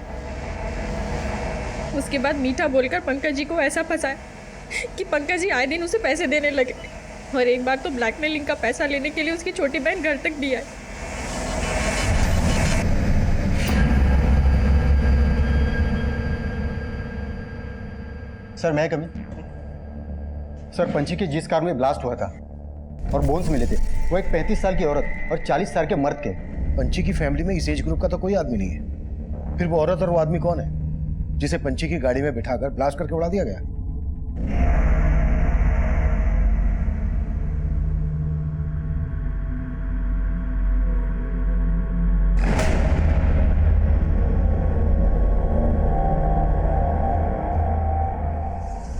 उसके बाद मीठा बोलकर पंकज जी को ऐसा फंसाया कि पंकज जी आए दिन उसे पैसे देने लगे और एक बार तो ब्लैकमेलिंग का पैसा लेने के लिए उसकी छोटी बहन घर तक भी आई। सर मैं कमी सर, पंची के जिस कार में ब्लास्ट हुआ था और बोन्स मिले थे वो एक 35 साल की औरत और 40 साल के मर्द के। पंची की फैमिली में इस एज ग्रुप का तो कोई आदमी नहीं है। फिर वो औरत और वो आदमी कौन है जिसे पंची की गाड़ी में बिठाकर ब्लास्ट करके उड़ा दिया गया?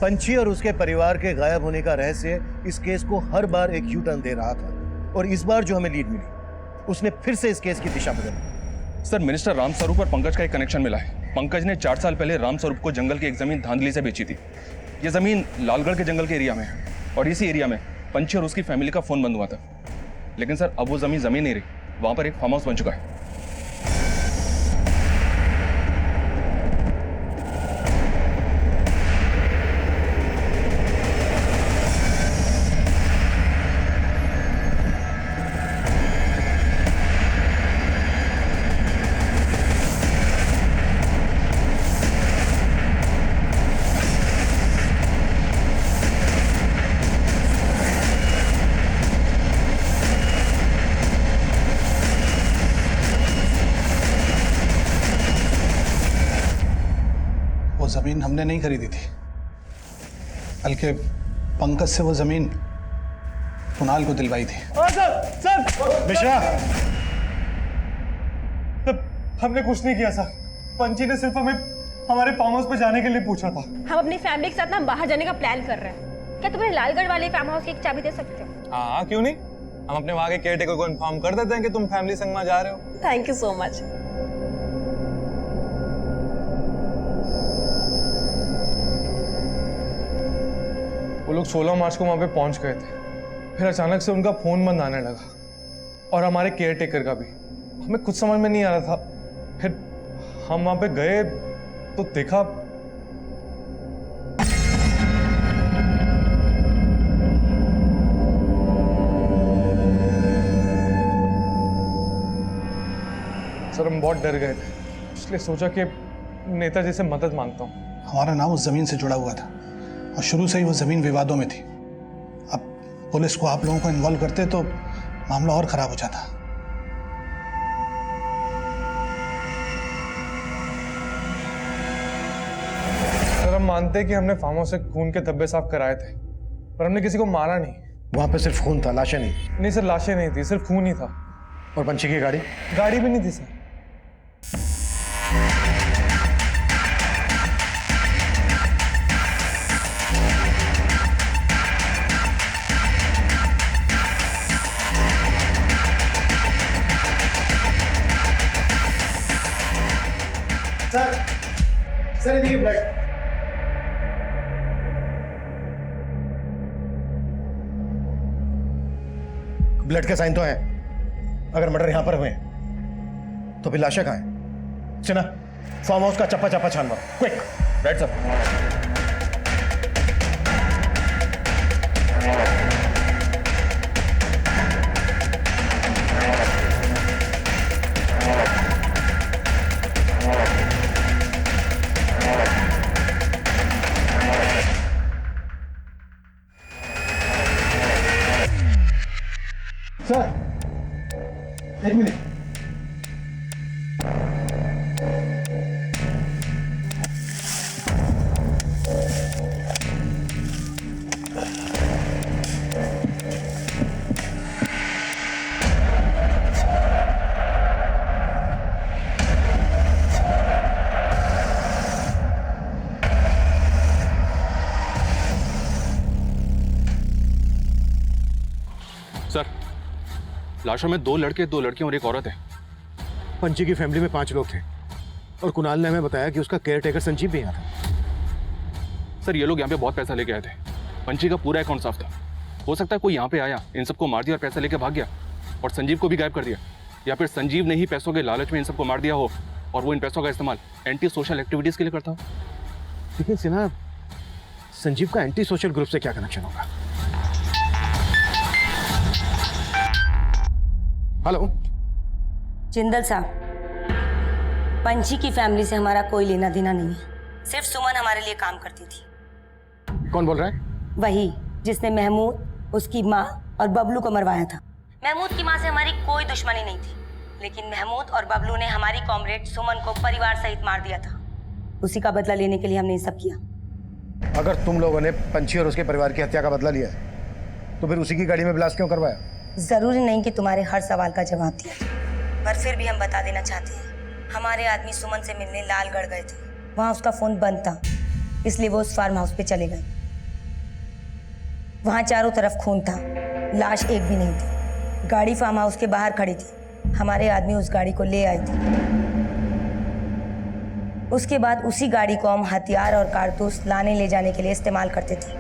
पंची और उसके परिवार के गायब होने का रहस्य इस केस को हर बार एक यू टर्न दे रहा था और इस बार जो हमें लीड मिली उसने फिर से इस केस की दिशा बदली। सर, मिनिस्टर राम स्वरूप और पंकज का एक कनेक्शन मिला है। पंकज ने 4 साल पहले राम स्वरूप को जंगल की एक जमीन धांधली से बेची थी। ये जमीन लालगढ़ के जंगल के एरिया में है और इसी एरिया में पंची और उसकी फैमिली का फोन बंद हुआ था। लेकिन सर अब वो जमीन नहीं रही, वहां पर एक फार्म हाउस बन चुका है। जमीन हमने नहीं खरीदी थी, बल्कि पंकज से वो जमीन कुणाल को दिलवाई थी। सर मिश्रा, हमने कुछ नहीं किया सर। पंची ने सिर्फ हमें हमारे फार्म हाउस पे जाने के लिए पूछा था। हम अपनी फैमिली के साथ ना बाहर जाने का प्लान कर रहे हैं। क्या तुम्हें लालगढ़ वाले फार्म हाउस की एक चाबी दे सकते हो? हाँ, क्यों नहीं। हम अपने वहाँ के केयरटेकर को इन्फॉर्म कर देते हैं कि तुम फैमिली संग में जा रहे हो। Thank you so much. वो लोग 16 मार्च को वहाँ पे पहुँच गए थे। फिर अचानक से उनका फोन बंद आने लगा और हमारे केयरटेकर का भी। हमें कुछ समझ में नहीं आ रहा था। फिर हम वहाँ पे गए तो देखा सर, हम बहुत डर गए थे, इसलिए सोचा कि नेताजी से मदद मांगता हूँ। हमारा नाम उस जमीन से जुड़ा हुआ था और शुरू से ही वो जमीन विवादों में थी। अब पुलिस को आप लोगों को इन्वॉल्व करते तो मामला और खराब हो जाता। सर, हम मानते हैं कि हमने फार्म हाउस से खून के धब्बे साफ कराए थे, पर हमने किसी को मारा नहीं। वहां पे सिर्फ खून था, लाशें नहीं। नहीं सर, लाशें नहीं थी, सिर्फ खून ही था। और पंची की गाड़ी? गाड़ी भी नहीं थी सर। सर देखिए ब्लड। ब्लड के साइन तो हैं। अगर मर्डर यहां पर हुए तो फिर लाशें कहां हैं? चिना, फार्म हाउस का चप्पा चप्पा छान मारो, क्विक। Right sir. सर एक मिनट। सर, लाशों में 2 लड़के, 2 लड़कियां और एक औरत है। पंची की फैमिली में 5 लोग थे और कुणाल ने हमें बताया कि उसका केयरटेकर संजीव भी यहाँ था। सर, ये लोग यहाँ पे बहुत पैसा लेके आए थे। पंची का पूरा अकाउंट साफ था। हो सकता है कोई यहाँ पे आया, इन सबको मार दिया और पैसा लेके भाग गया। और संजीव को भी गायब कर दिया, या फिर संजीव ने ही पैसों के लालच में इन सबको मार दिया हो और वो इन पैसों का इस्तेमाल एंटी सोशल एक्टिविटीज के लिए करता हो। लेकिन सिन्हा, संजीव का एंटी सोशल ग्रुप से क्या कनेक्शन होगा? हेलो जिंदल साहब, पंछी की फैमिली से हमारा कोई लेना देना नहीं है। सिर्फ सुमन हमारे लिए काम करती थी। कौन बोल रहा है? वही जिसने महमूद, उसकी माँ और बबलू को मरवाया था। महमूद की माँ से हमारी कोई दुश्मनी नहीं थी, लेकिन महमूद और बबलू ने हमारी कॉमरेड सुमन को परिवार सहित मार दिया था। उसी का बदला लेने के लिए हमने ये सब किया। अगर तुम लोगों ने पंछी और उसके परिवार की हत्या का बदला लिया है, तो फिर उसी की गाड़ी में ब्लास्ट क्यों करवाया? जरूरी नहीं कि तुम्हारे हर सवाल का जवाब दिया जाए, पर फिर भी हम बता देना चाहते हैं। हमारे आदमी सुमन से मिलने लालगढ़ गए थे। वहाँ उसका फोन बंद था, इसलिए वो उस फार्म हाउस पे चले गए। वहाँ चारों तरफ खून था, लाश एक भी नहीं थी। गाड़ी फार्म हाउस के बाहर खड़ी थी। हमारे आदमी उस गाड़ी को ले आए थे। उसके बाद उसी गाड़ी को हम हथियार और कारतूस लाने ले जाने के लिए इस्तेमाल करते थे।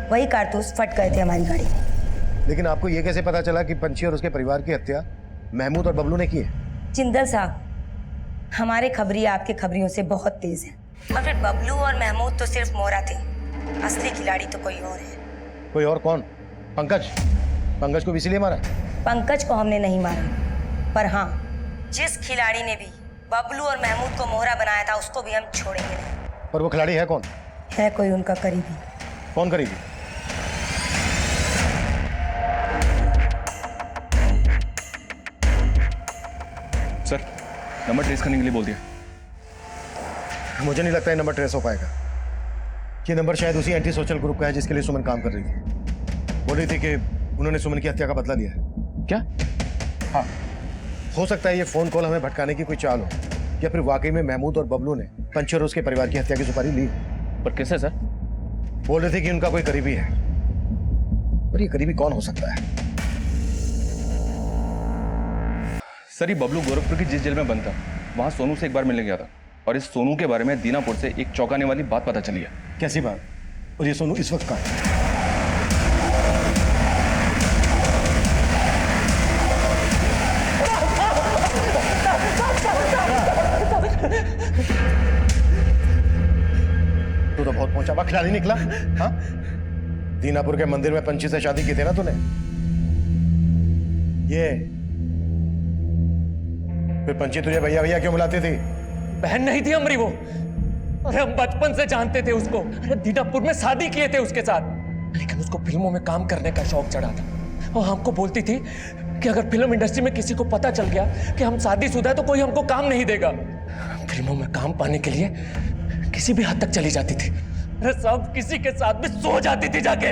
वही कारतूस फट गए थे हमारी गाड़ी में। लेकिन आपको ये कैसे पता चला कि पंछी और उसके परिवार की हत्या महमूद और बबलू ने की है? जिंदल साहब, हमारे खबरिया आपके खबरियों से बहुत तेज हैं। और फिर बबलू और महमूद तो सिर्फ मोहरा थे, असली खिलाड़ी तो कोई और है। कोई और कौन? पंकज? पंकज को भी इसीलिए मारा? पंकज को हमने नहीं मारा, पर हाँ, जिस खिलाड़ी ने भी बबलू और महमूद को मोहरा बनाया था, उसको भी हम छोड़ेंगे नहीं। पर वो खिलाड़ी है कौन? है कोई उनका करीबी। कौन करीबी? सर, नंबर ट्रेस करने के लिए बोल दिया। मुझे नहीं लगता ये नंबर ट्रेस हो पाएगा। ये नंबर शायद उसी एंटी सोशल ग्रुप का है जिसके लिए सुमन काम कर रही थी। बोल रही थी कि उन्होंने सुमन की हत्या का बदला लिया है। क्या? हाँ, हो सकता है ये फोन कॉल हमें भटकाने की कोई चाल हो, या फिर वाकई में महमूद और बबलू ने पंछी और उसके परिवार की हत्या की सुपारी ली। पर कैसे सर? बोल रहे थे कि उनका कोई करीबी है, पर ये करीबी कौन हो सकता है? सर, ये बबलू गोरखपुर की जिस जेल में बंद था, वहां सोनू से एक बार मिलने गया था, और इस सोनू के बारे में दीनापुर से एक चौंकाने वाली बात पता चली है। कैसी बात? और ये सोनू इस वक्त कहाँ है? तू तो बहुत पहुंचा खिलाड़ी निकला। हाँ, दीनापुर के मंदिर में पंछी से शादी की थी ना तूने? ये फिर पंछी तुझे भैया भैया क्यों बुलाती थी? बहन नहीं थी हमारी वो। अरे हम बचपन से जानते थे उसको। अरे दीनापुर में शादी किए थे उसके साथ, लेकिन उसको फिल्मों में काम करने का शौक चढ़ा था। और हमको बोलती थी कि अगर फिल्म इंडस्ट्री में किसी को पता चल गया कि हम शादीशुदा है तो कोई हमको काम नहीं देगा। फिल्मों में काम पाने के लिए किसी भी हद तक चली जाती थी। अरे सब किसी के साथ भी सो जाती थी जाके।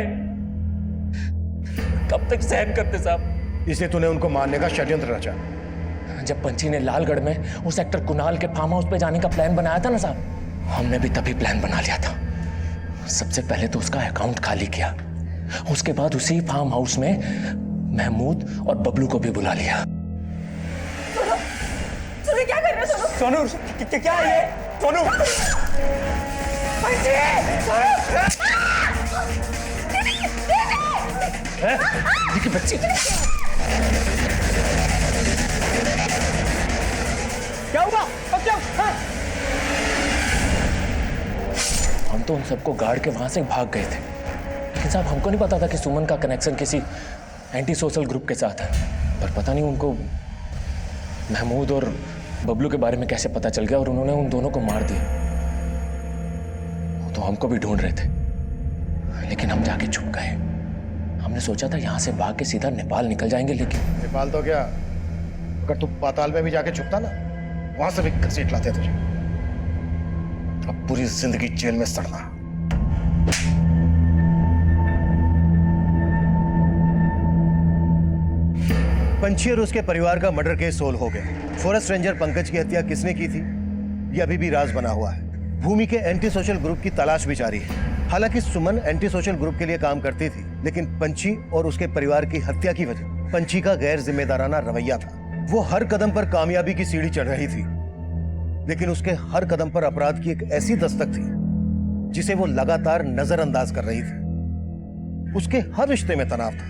कब तक सहन करते साहब? इसलिए तूने उनको मारने का षड्यंत्र रचा। जब पंछी ने लालगढ़ में उस एक्टर कुणाल के फार्म हाउस पे जाने का प्लान बनाया था ना साहब, हमने भी तभी प्लान बना लिया था। सबसे पहले तो उसका अकाउंट खाली किया, उसके बाद उसी फार्म हाउस में महमूद और बबलू को भी बुला लिया। सुनो, क्या कर रहे हो सोनू? क्या है ये? सोनू! देखिए बच्ची, क्या हुआ? अब क्या? हम तो उन सबको गाड़ के वहां से भाग गए थे, लेकिन साहब हमको नहीं पता था कि सुमन का कनेक्शन किसी एंटी सोशल ग्रुप के साथ है। पर पता नहीं उनको महमूद और बबलू के बारे में कैसे पता चल गया और उन्होंने उन दोनों को मार दिया। तो हमको भी ढूंढ रहे थे, लेकिन हम जाके छुप गए। हमने सोचा था यहाँ से भाग के सीधा नेपाल निकल जाएंगे, लेकिन नेपाल तो क्या, अगर तू पाताल में भी जाके छुपता ना, वहां से भी घसीट लाते तुझे। अब पूरी जिंदगी जेल में सड़ना। पंछी और उसके परिवार का मर्डर केस सोल्व हो गया। फॉरेस्ट रेंजर पंकज की हत्या किसने की थी, ये अभी भी राज बना हुआ है। भूमि के एंटी सोशल ग्रुप की तलाश भी जारी है। हालांकि सुमन एंटी सोशल ग्रुप के लिए काम करती थी, लेकिन पंछी और उसके परिवार की हत्या की वजह पंछी का गैर जिम्मेदाराना रवैया था। वो हर कदम पर कामयाबी की सीढ़ी चढ़ रही थी, लेकिन उसके हर कदम पर अपराध की एक ऐसी दस्तक थी जिसे वो लगातार नजरअंदाज कर रही थी। उसके हर रिश्ते में तनाव था,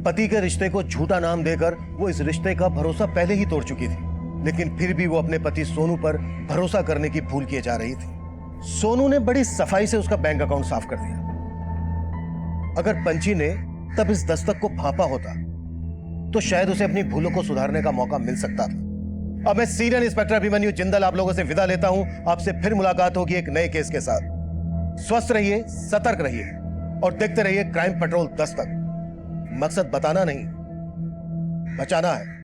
पति के रिश्ते को झूठा नाम देकर वो इस रिश्ते का भरोसा पहले ही तोड़ चुकी थी, लेकिन फिर भी वो अपने पति सोनू पर भरोसा करने की भूल किए जा रही थी। सोनू ने बड़ी सफाई से उसका बैंक अकाउंट साफ कर दिया। अगर पंची ने तब इस दस्तक को फांपा होता तो शायद उसे अपनी भूलों को सुधारने का मौका मिल सकता था। अब मैं सीनियर इंस्पेक्टर अभिमन्यु जिंदल आप लोगों से विदा लेता हूं। आपसे फिर मुलाकात होगी एक नए केस के साथ। स्वस्थ रहिए, सतर्क रहिए और देखते रहिए क्राइम पेट्रोल दस्तक। मकसद बताना नहीं, बचाना है।